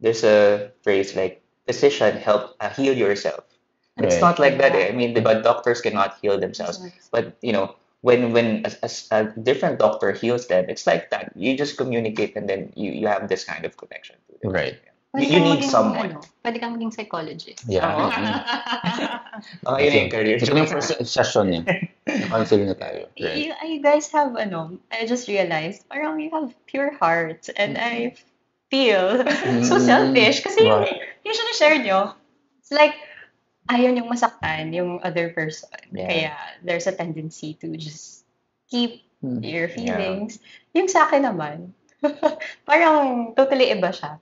S3: there's a phrase like, physician, help heal yourself. It's not like that. I mean, but doctors cannot heal themselves. But, when a different doctor heals them, it's like that. You just communicate and then you have this kind of connection to them.
S1: Right.
S3: You need someone.
S2: Pwede kang maging psychologist.
S1: Yeah.
S3: Yun yung career.
S1: Ito yung first session niya. Counseling na tayo. Right.
S2: You guys have, I just realized, parang you have pure heart. And I feel so selfish. Kasi yung share nyo, it's like, ayaw niyong masaktan yung other person. Kaya there's a tendency to just keep your feelings. Yung sa akin naman, parang totally iba siya.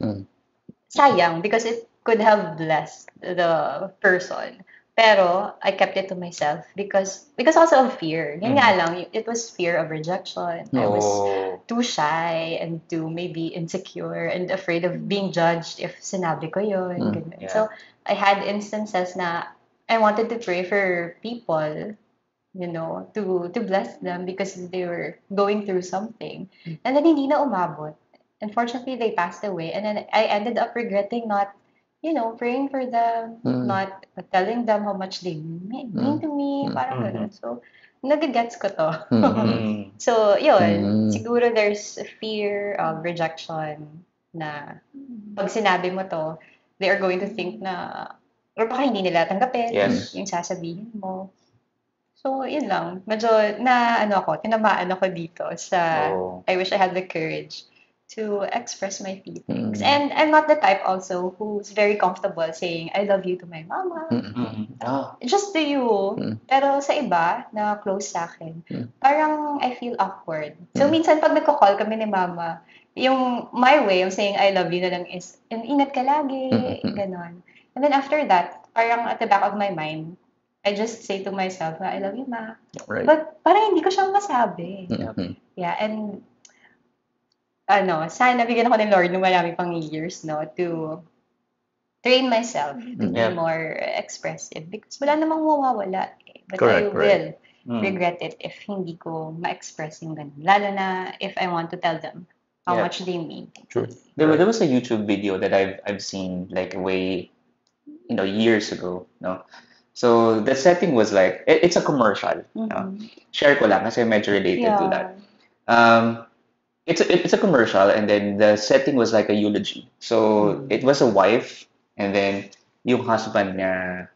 S2: Sayang, because it could have blessed the person. Pero I kept it to myself because also of fear. Yun nga lang, it was fear of rejection. I was too shy and too maybe insecure and afraid of being judged if sinabi ko yun. So I had instances na I wanted to pray for people, to bless them because they were going through something. And then hindi na umabot. Unfortunately, they passed away. And then I ended up regretting not, praying for them, not telling them how much they mean to me. Parang ganun. So, nagagets ko to. So, yun. Siguro there's a fear of rejection na pag sinabi mo to, they are going to think na, or baka hindi nila tanggapin yung sasabihin mo. So, yun lang. Medyo tinamaan ako dito sa, I wish I had the courage to express my feelings. And I'm not the type also who's very comfortable saying, I love you to my mama. Just to you. Pero sa iba na close sa akin, parang I feel awkward. So, minsan pag nagko-call kami ni mama, yung my way of saying I love you na lang is, ingat ka lagi, ganon. And then after that, parang at the back of my mind, I just say to myself, I love you, ma.
S1: Right.
S2: But parang hindi ko siya masabi. Yeah, and sana bigyan ako ng Lord ng marami pang years, to train myself to be more expressive because wala namang mawawala. But I will regret it if hindi ko ma-express yung ganun. Lalo na if I want to tell them how much they mean.
S1: True.
S3: There was a YouTube video that I've seen like way, years ago, So the setting was like, it's a commercial. Share ko lang kasi medyo related to that. Um, it's a commercial, and then the setting was like a eulogy. So it was a wife, and then yung husband niya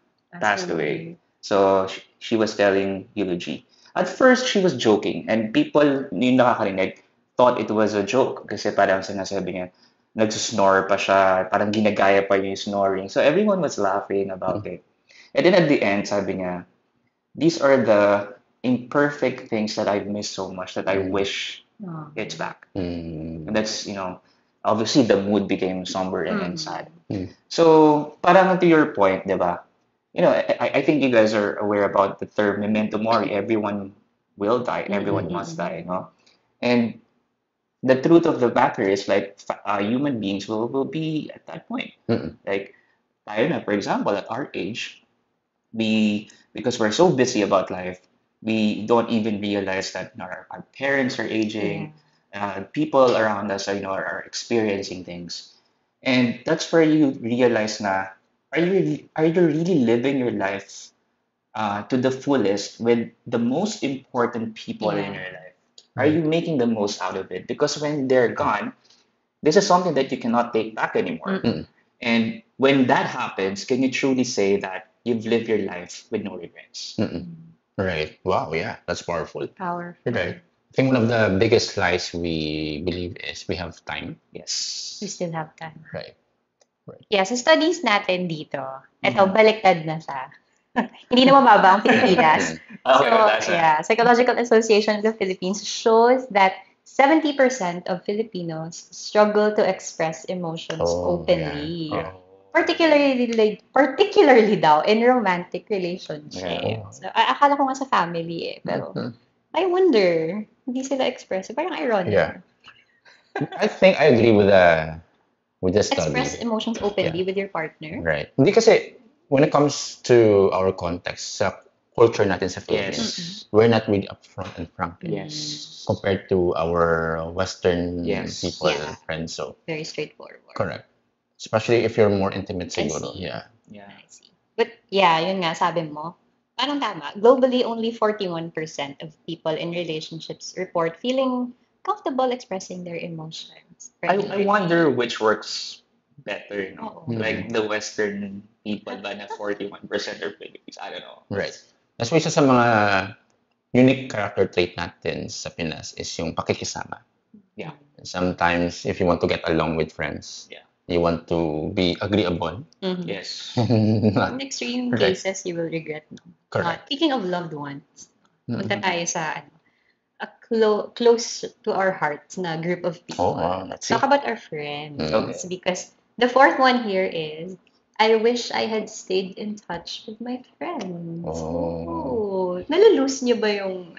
S3: passed away. So she was telling eulogy. At first, she was joking, and people yung nakakarinig thought it was a joke kasi parang sinasabi niya, nagsusnore pa siya, parang ginagaya pa niya yung snoring. So everyone was laughing about it. And then at the end, sabi niya, these are the imperfect things that I've missed so much that I wish it's back. And that's, obviously the mood became somber and sad. So, parang to your point, di ba? I think you guys are aware about the term memento mori. Everyone will die. Everyone must die, no? And the truth of the matter is, like, human beings will be at that point. Like, tayo na, for example, at our age, because we're so busy about life, we don't even realize that our parents are aging, people around us are experiencing things. And that's where you realize na, are you really living your life to the fullest with the most important people in your life? Are you making the most out of it? Because when they're gone, this is something that you cannot take back anymore. And when that happens, can you truly say that you've lived your life with no regrets?
S1: Right. Wow, yeah, that's powerful.
S2: Powerful.
S1: Right. I think one of the biggest lies we believe is we have time.
S3: Yes.
S2: We still have time.
S1: Right.
S2: Yeah, sa studies natin dito, eto, baliktad na siya. Hindi na mababa ang Pilipinas. Psychological Association of the Philippines shows that 70% of Filipinos struggle to express emotions openly.
S1: Yeah.
S2: Particularly daw in romantic relationships. So, akala ko nga sa family pero I wonder, hindi sila expressive. Parang ironic.
S1: Yeah. I think I agree with the study.
S2: Express emotions openly with your partner.
S1: Right. Hindi kasi, when it comes to our context, sa culture natin sa Philippines, we're not really upfront and frank.
S3: Yes.
S1: Compared to our Western people and friends. So,
S2: very straightforward.
S1: Correct. Especially if you're more intimate
S2: I
S1: siguro.
S2: see.
S1: Yeah.
S2: I see. But yeah, yun nga, sabi mo, parang tama. Globally, only 41% of people in relationships report feeling comfortable expressing their emotions.
S3: I wonder which works better,
S2: Oo.
S3: Like the Western people ba na 41% are Philippines? I don't know.
S1: Right. That's why isa sa mga unique character trait natin sa Pinas is yung pakikisama.
S3: Yeah.
S1: Sometimes, if you want to get along with friends, you want to be agreeable.
S3: Yes.
S2: In extreme
S1: Right.
S2: cases, you will regret.
S1: Correct.
S2: Speaking of loved ones, punta tayo sa a close to our hearts na group of people.
S1: Oh, wow. Let's see.
S2: Talk about our friends.
S3: Okay.
S2: Because the fourth one here is, I wish I had stayed in touch with my friends.
S1: Oh.
S2: Nalulose niyo ba yung,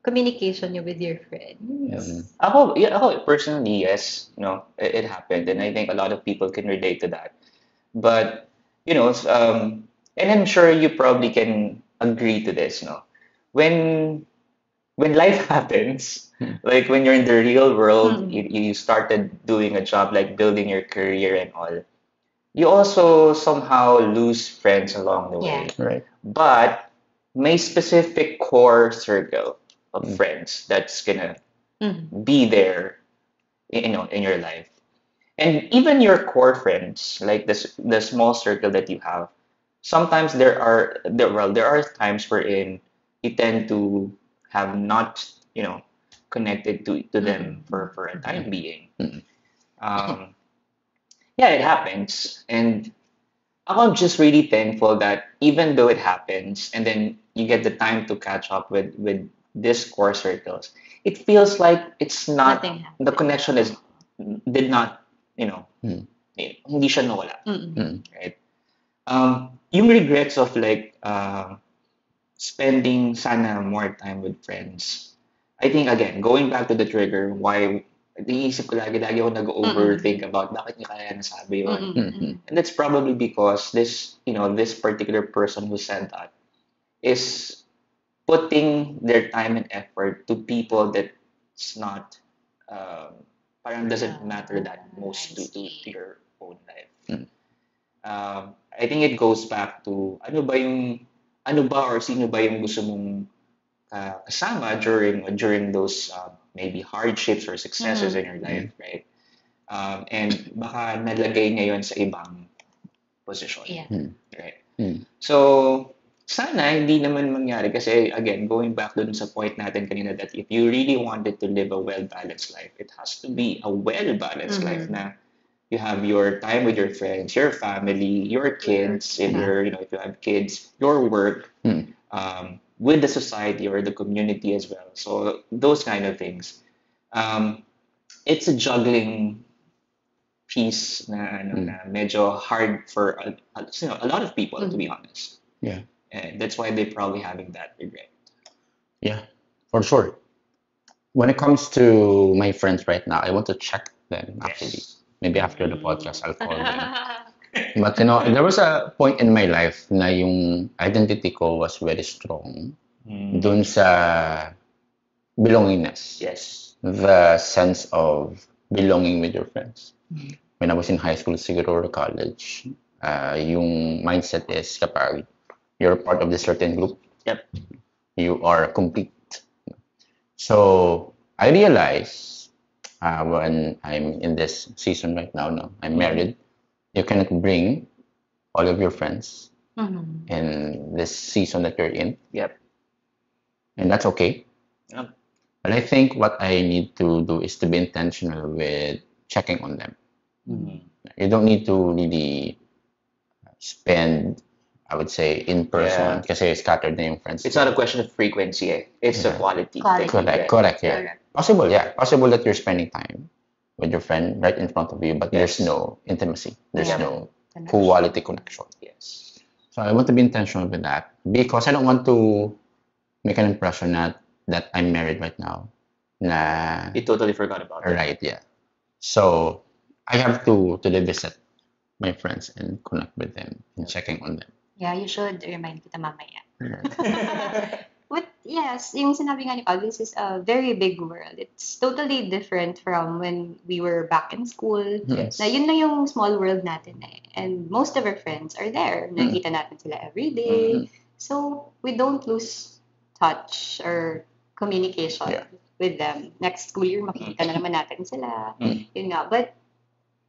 S2: communication niyo with your friends?
S3: Ako personally, yes, it happened, and I think a lot of people can relate to that. But and I'm sure you probably can agree to this, when life happens, like when you're in the real world, you started doing a job like building your career and all, you also somehow lose friends along the way.
S1: Right.
S3: But may specific core circle of friends that's gonna be there, in your life. And even your core friends, like the small circle that you have, sometimes there are times wherein you tend to have not, connected to them for a time being. It happens. And I'm just really thankful that even though it happens and then you get the time to catch up with these core circles, it feels like it's not,
S2: Nothing happened.
S3: the connection did not, hindi siya nawala. Right? Yung regrets of like spending sana more time with friends. I think again, going back to the trigger, why iniisip ko lagi ako nag-overthink about bakit niya kaya nasabi yun. And that's probably because this particular person who said that is putting their time and effort to people that's not, parang doesn't matter that most to your own life. I think it goes back to ano ba or sino ba yung gusto mong kasama during those maybe hardships or successes in your life, right? And baka nalagay niya yon sa ibang position,
S2: Yeah.
S3: right?
S1: Mm.
S3: So, sana hindi naman mangyari kasi again, going back dun sa point natin kanina that if you really wanted to live a well-balanced life, it has to be a well-balanced life na you have your time with your friends, your family, your kids, if if you have kids, your work, with the society or the community as well. So those kind of things. It's a juggling piece na medyo hard for a lot of people, to be honest.
S1: Yeah.
S3: And that's why they're probably having that regret.
S1: Yeah, for sure. When it comes to my friends right now, I want to check them actually. Maybe after the podcast, I'll call them. But there was a point in my life na yung identity ko was very strong dun sa belongingness.
S3: Yes.
S1: The sense of belonging with your friends. When I was in high school siguro or college, yung mindset is kapag you're part of this certain group,
S3: Yep.
S1: you are complete. So I realize when I'm in this season right now, no, I'm married, you cannot bring all of your friends in this season that you're in.
S3: Yep.
S1: And that's okay.
S3: Yep.
S1: But I think what I need to do is to be intentional with checking on them. You don't need to really spend, I would say, in person kasi scattered na yung friends.
S3: It's not a question of frequency, eh. It's a quality.
S2: Quality.
S3: thing.
S1: Correct, yeah. Possible, yeah. Possible that you're spending time with your friend right in front of you, but there's no intimacy. There's no quality connection.
S3: Yes.
S1: So I want to be intentional with that because I don't want to make an impression that I'm married right now. Na,
S3: You totally forgot about it.
S1: right, yeah. So I have to revisit my friends and connect with them and checking on them.
S2: Yeah, you should remind kita mamaya. But yes, yung sinabi nga ni Paul, this is a very big world. It's totally different from when we were back in school.
S3: Yes.
S2: Na yun na yung small world natin eh. And most of our friends are there. Nakikita natin sila every day. So we don't lose touch or communication with them. Next school year, makikita na naman natin sila. Yun nga. But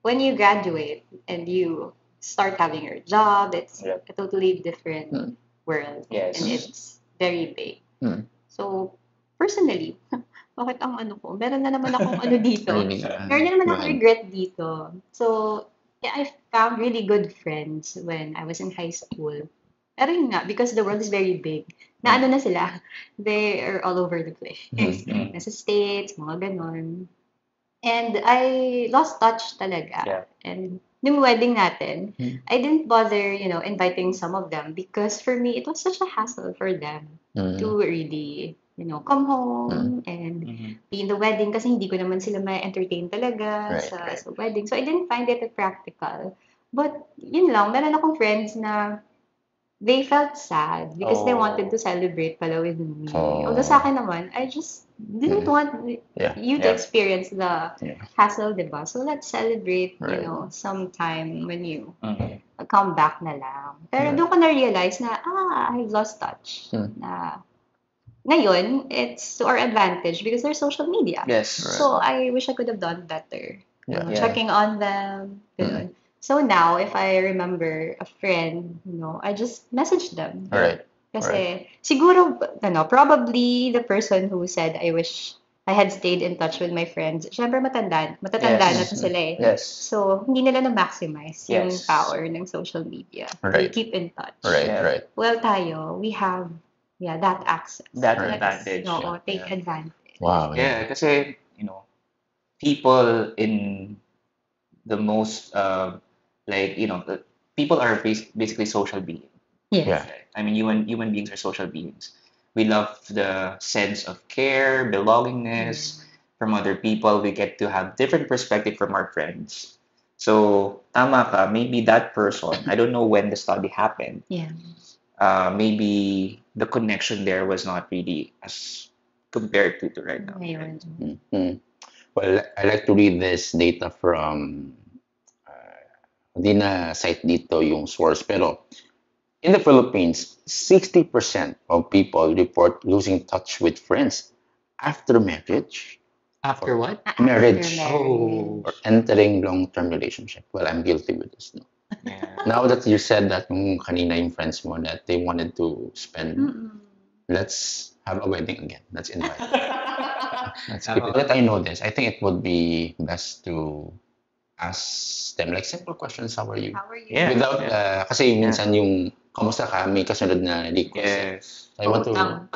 S2: when you graduate and you start having your job, it's a totally different world.
S3: Yes.
S2: And it's very big. So, personally, bakit ang ano ko? Meron na naman akong ano dito.
S1: Really,
S2: Meron na naman
S1: go
S2: akong
S1: ahead.
S2: regret dito. So, yeah, I found really good friends when I was in high school. Pero yun nga, because the world is very big, na ano na sila, they are all over the place. Nasa States, mga ganon. And I lost touch talaga.
S3: Yeah.
S2: And yung wedding natin, I didn't bother, inviting some of them because for me, it was such a hassle for them to really, come home and be in the wedding kasi hindi ko naman sila ma-entertain talaga sa wedding. So I didn't find it practical. But yun lang, meron akong friends na they felt sad because they wanted to celebrate pala with me. Although sa akin naman, I just didn't want you to experience the hassle, diba? So let's celebrate, sometime when you come back na lang. Pero doon ko na-realize na, I've lost touch. Na ngayon, it's to our advantage because there's social media.
S3: Yes.
S2: So I wish I could have done better.
S1: Yeah.
S2: Checking on them. Ganun. So now, if I remember a friend, I just message them.
S1: Right.
S2: Kasi siguro, probably the person who said, I wish I had stayed in touch with my friends, syempre matatanda na sila eh.
S3: Yes.
S2: So, hindi nila na-maximize yung power ng social media.
S1: Right.
S2: They keep in touch.
S1: Right.
S2: Well, tayo, we have that access.
S3: That
S2: Let's,
S3: advantage.
S2: take advantage.
S1: Wow.
S3: Yeah, kasi, people in the most, people are basically social beings.
S2: Yes.
S1: Yeah.
S3: I mean, human beings are social beings. We love the sense of care, belongingness from other people. We get to have different perspective from our friends. So, tama ka, maybe that person, I don't know when the study happened,
S2: Yeah.
S3: maybe the connection there was not really as compared to right now.
S2: Ngayon.
S1: Well, I like to read this data from hindi na cite dito yung source, pero in the Philippines, 60% of people report losing touch with friends after marriage.
S3: After what?
S1: Marriage.
S3: Oh.
S1: Or entering long-term relationship. Well, I'm guilty with this. No?
S3: Yeah.
S1: Now that you said that yung kanina yung friends mo that they wanted to spend, let's have a wedding again. Let's invite. Let's keep it. That I know this, I think it would be best to ask them like simple questions. How are you?
S2: How are you?
S3: Yeah.
S1: Without, kasi minsan yung kamusta ka, may kasunod na request.
S3: Yes.
S1: I want to.
S2: Utang.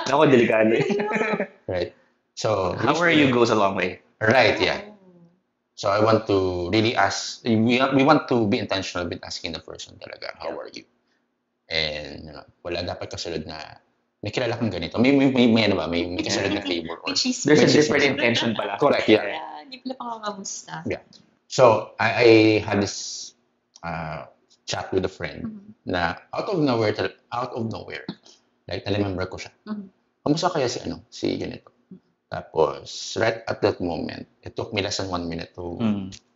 S3: Ako, delikado.
S1: Right. So,
S3: How are you goes a long way.
S1: Right, yeah. So I want to really ask, we want to be intentional with asking the person talaga, how are you? And wala dapat kasunod na, may kilala kang ganito. May ano ba? May kasunod na favor. Or,
S3: There's a different intention pala.
S1: Correct, yeah.
S2: Hindi pala pakakamusta.
S1: Yeah. So I had this chat with a friend na out of nowhere, like na-remember ko siya. Kamusta kaya si ganito? Tapos, right at that moment, it took me less than 1 minute to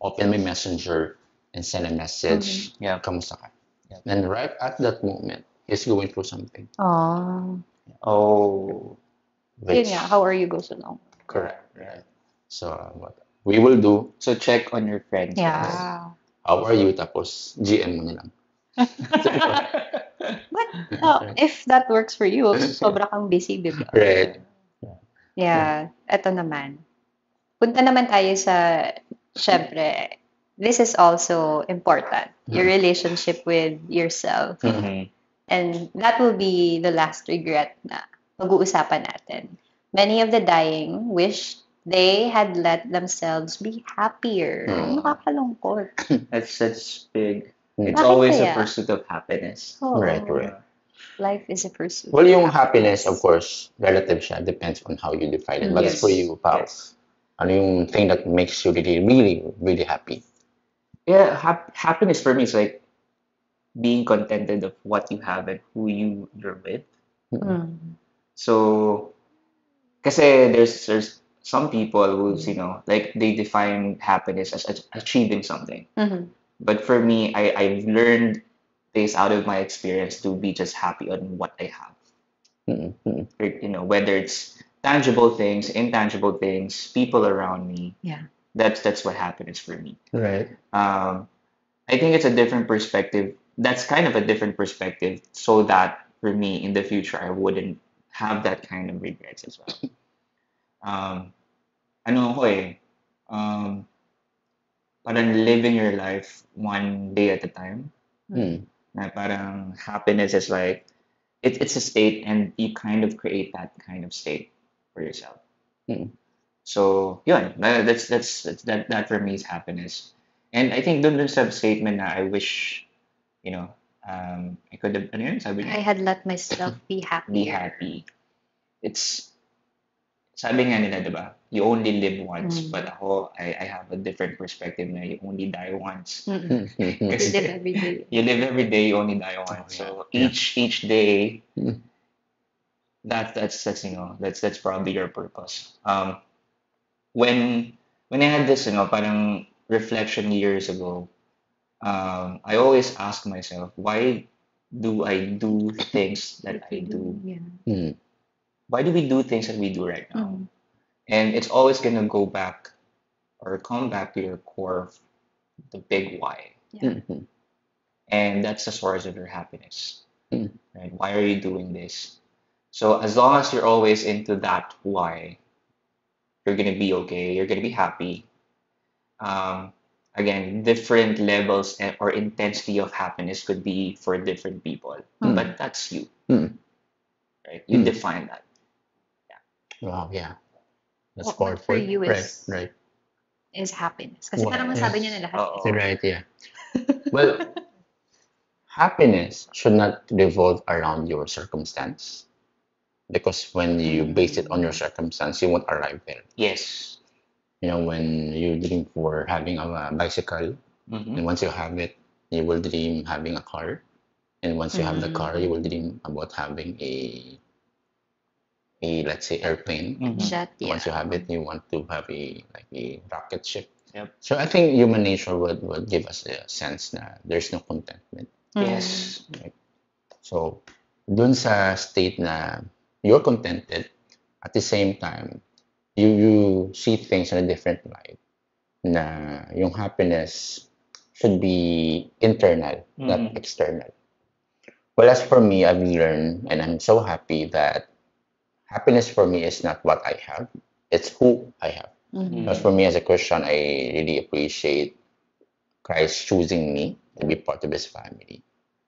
S1: open my messenger and send a message.
S3: Yeah.
S1: Kamusta ka? And right at that moment, he's going through something.
S2: Oh.
S3: Oh.
S2: Yun nga, how are you goes along.
S1: Correct. Right. So, what we will do,
S3: So check on your friends.
S2: Yeah.
S1: how are you? Tapos, GM mo na lang.
S2: But if that works for you, sobra kang busy, di ba?
S1: Right.
S2: Yeah, eto naman. Punta naman tayo sa, syempre, this is also important. Your relationship with yourself.
S3: Mhm.
S2: And that will be the last regret na pag-uusapan natin. Many of the dying wish they had let themselves be happier. Nakakalungkot.
S3: That's big. It's
S2: Bakit
S3: always
S2: kaya?
S3: a pursuit of happiness.
S2: Oo.
S1: Right.
S2: Life is a pursuit.
S1: Well, yung happiness, of course, relative siya. Depends on how you define it. But
S3: Yes.
S1: for you, Pao,
S3: Yes.
S1: ano yung thing that makes you really, really, really happy?
S3: Yeah, happiness for me is like being contented of what you have and who you're with.
S2: Mm.
S3: So, kasi there's some people who's, like they define happiness as achieving something.
S2: Mhm.
S3: But for me, I've learned this out of my experience to be just happy on what I have. Whether it's tangible things, intangible things, people around me.
S2: Yeah.
S3: That's what happiness for me.
S1: Right.
S3: I think it's a different perspective. That's kind of a different perspective, so that for me in the future I wouldn't have that kind of regrets as well. Ano ako parang living your life one day at a time. Na parang happiness is like it's a state, and you kind of create that kind of state for yourself. So yun, that for me is happiness. And I think dun sa statement na I wish, I could have, ano yun, sabi
S2: I
S3: niya,
S2: had let myself be happy.
S3: be happy. It's, sabi nga nila, diba, you only live once, but ako, I have a different perspective na you only die once.
S2: You live every day.
S3: You live every day, you only die once. So each day, that's probably your purpose. When I had this, parang reflection years ago, I always ask myself, why do I do things that I do?
S2: Yeah.
S3: Why do we do things that we do right now? And it's always gonna go back or come back to your core, the big why.
S2: Yeah.
S3: And that's the source of your happiness. Right? Why are you doing this? So as long as you're always into that why, you're gonna be okay. You're gonna be happy. Again, different levels or intensity of happiness could be for different people, but that's you, right? You define that.
S1: Wow, yeah. That's
S2: What for
S1: powerful.
S2: you
S1: Right.
S2: is happiness. Kasi
S1: Wow.
S2: parang masabi niya na lahat.
S3: Oo.
S1: Right, yeah. Well, happiness should not revolve around your circumstance. Because when you base it on your circumstance, you won't arrive there.
S3: Yes.
S1: When you dream for having a bicycle, and once you have it, you will dream having a car. And once you have the car, you will dream about having a let's say airplane.
S2: Jet, yeah.
S1: Once you have it, you want to have a rocket ship.
S3: Yep.
S1: So I think human nature would give us a sense that there's no contentment.
S3: Yes.
S1: Right? So, dun sa state na you're contented, at the same time, you see things in a different light. Na yung happiness should be internal, not external. Well, as for me, I've learned, and I'm so happy that happiness for me is not what I have, it's who I have. Because for me as a Christian, I really appreciate Christ choosing me to be part of his family.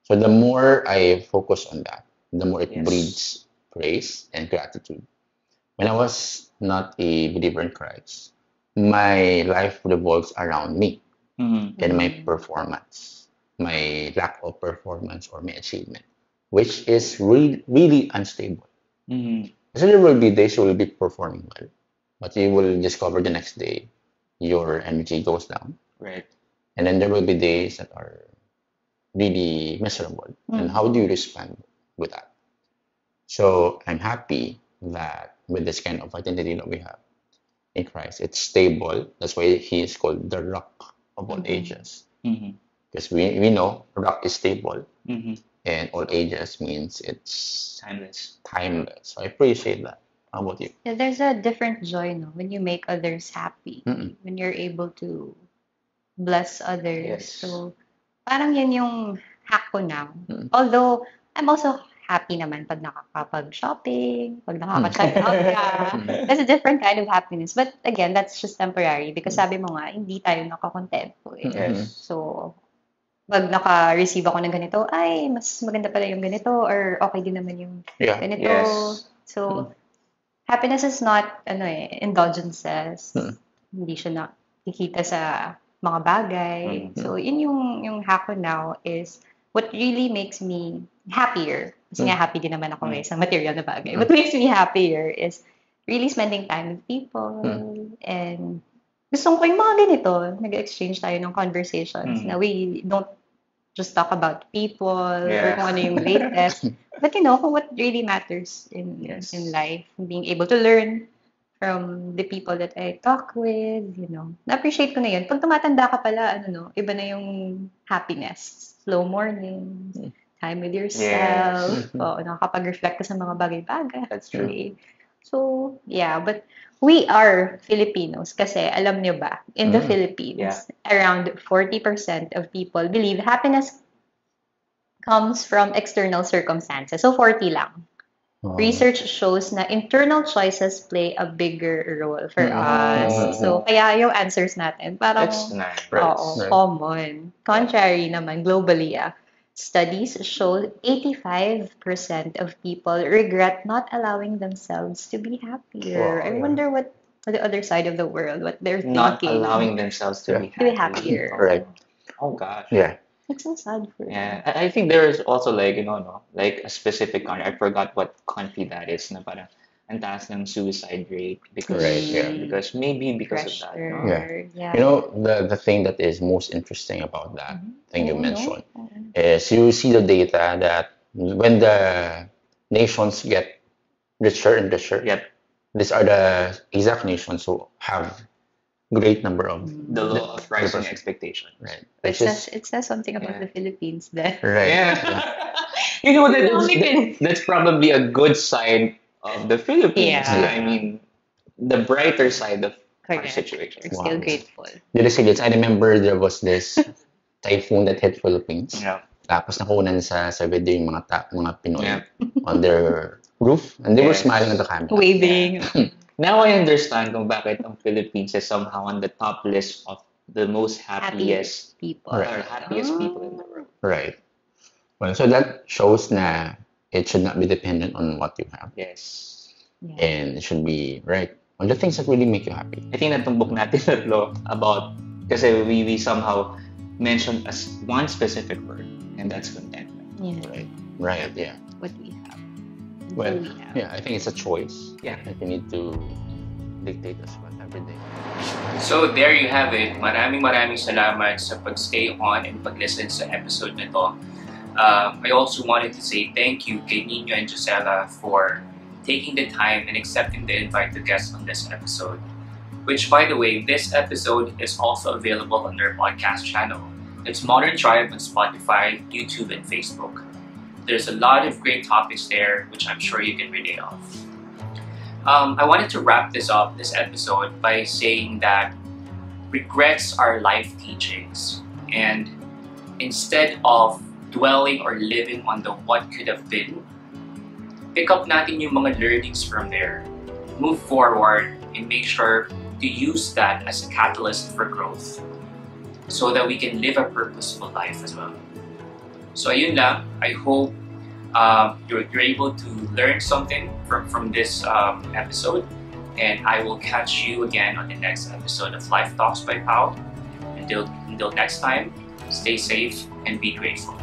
S1: So the more I focus on that, the more it breeds praise and gratitude. When I was not a believer in Christ, my life revolves around me and my performance, my lack of performance or my achievement, which is really, really unstable. So there will be days you will be performing well, but you will discover the next day your energy goes down.
S3: Right.
S1: And then there will be days that are really miserable. And how do you respond with that? So I'm happy that with this kind of identity that we have in Christ, it's stable. That's why he is called the rock of all ages. Because we know rock is stable and all ages means it's timeless. So I appreciate that. How about you?
S2: Yeah, there's a different joy, no, when you make others happy, when you're able to bless others.
S3: Yes.
S2: So, parang yan yung hack ko now. Although, I'm also happy naman pag nakakapag-shopping, pag nakaka-check out ka. That's a different kind of happiness. But again, that's just temporary because sabi mo nga, hindi tayo nakakontento.
S3: Yes.
S2: So, pag naka-receive ako ng ganito, ay, mas maganda pala yung ganito or okay din naman yung ganito.
S3: Yes.
S2: So, happiness is not indulgences. Hindi siya nakikita sa mga bagay. So, yun yung hack ko now is what really makes me happier. Kasi nga happy din naman ako sa material na bagay. What makes me happier is really spending time with people and gusto ko yung mga ganito. Nag-exchange tayo ng conversations na we don't just talk about people or kung ano yung latest. But kung what really matters in life, being able to learn from the people that I talk with, na-appreciate ko na yun. Pag tumatanda ka pala, iba na yung happiness. Slow mornings, time with yourself, nakakapag-reflect ka sa mga bagay-bagay.
S3: That's true.
S2: So, yeah, but we are Filipinos kasi alam niyo ba, in the Philippines, around 40% of people believe happiness comes from external circumstances. So, 40 lang. Research shows na internal choices play a bigger role for us. So, kaya yung answers natin, parang,
S3: That's nice.
S2: Common. Contrary naman, globally, studies show 85% of people regret not allowing themselves to be happier. I wonder what the other side of the world, what they're
S3: Not
S2: thinking.
S3: allowing themselves to be
S2: happier.
S1: Right.
S3: Oh gosh.
S1: Yeah.
S2: It's so sad for
S3: Yeah, I think there is also like like a specific country. I forgot what country that is. Na parang ang taas ng suicide rate because because of that. No?
S2: Yeah.
S1: The thing that is most interesting about that thing you mentioned is you see the data that when the nations get richer and richer, these are the exact nations who have great number of
S3: the law of rising expectation.
S1: Right.
S2: It says something about the Philippines then.
S1: Right.
S3: Yeah. That's probably a good side of the Philippines.
S2: Yeah.
S3: I mean, the brighter side of our
S2: Correct.
S3: situation.
S2: We're still grateful.
S1: The resilience. I remember there was this typhoon that hit Philippines.
S3: Yeah.
S1: Tapos nakunan sa video yung mga Pinoy on their roof and they were smiling at the camera.
S2: Waving.
S3: Now I understand kung bakit ang Philippines is somehow on the top list of the most happiest
S2: people.
S3: or happiest people in the world.
S1: Right. Well, so that shows na it should not be dependent on what you have.
S3: Yes.
S2: Yeah.
S1: And it should be on the things that really make you happy.
S3: I think natumbok natin tatlo about kasi we somehow mentioned as one specific word and that's contentment.
S2: Yeah.
S1: Right. Yeah.
S2: What we have.
S1: Well, yeah, I think it's a choice.
S3: Yeah.
S1: That you need to dictate as well every day.
S4: So there you have it. Maraming salamat sa pag-stay on and pag-listen sa episode na to. I also wanted to say thank you kay Nino and Gisela for taking the time and accepting the invite to guest on this episode. which, by the way, this episode is also available on their podcast channel. It's Modern Tribe on Spotify, YouTube, and Facebook. There's a lot of great topics there, which I'm sure you can relate off. I wanted to wrap this episode, by saying that regrets are life teachings. And instead of dwelling or living on the what could have been, pick up natin yung mga learnings from there. Move forward and make sure to use that as a catalyst for growth so that we can live a purposeful life as well. So ayun lang. I hope you're able to learn something from this episode, and I will catch you again on the next episode of Life Talks by Pao. Until next time, stay safe and be grateful.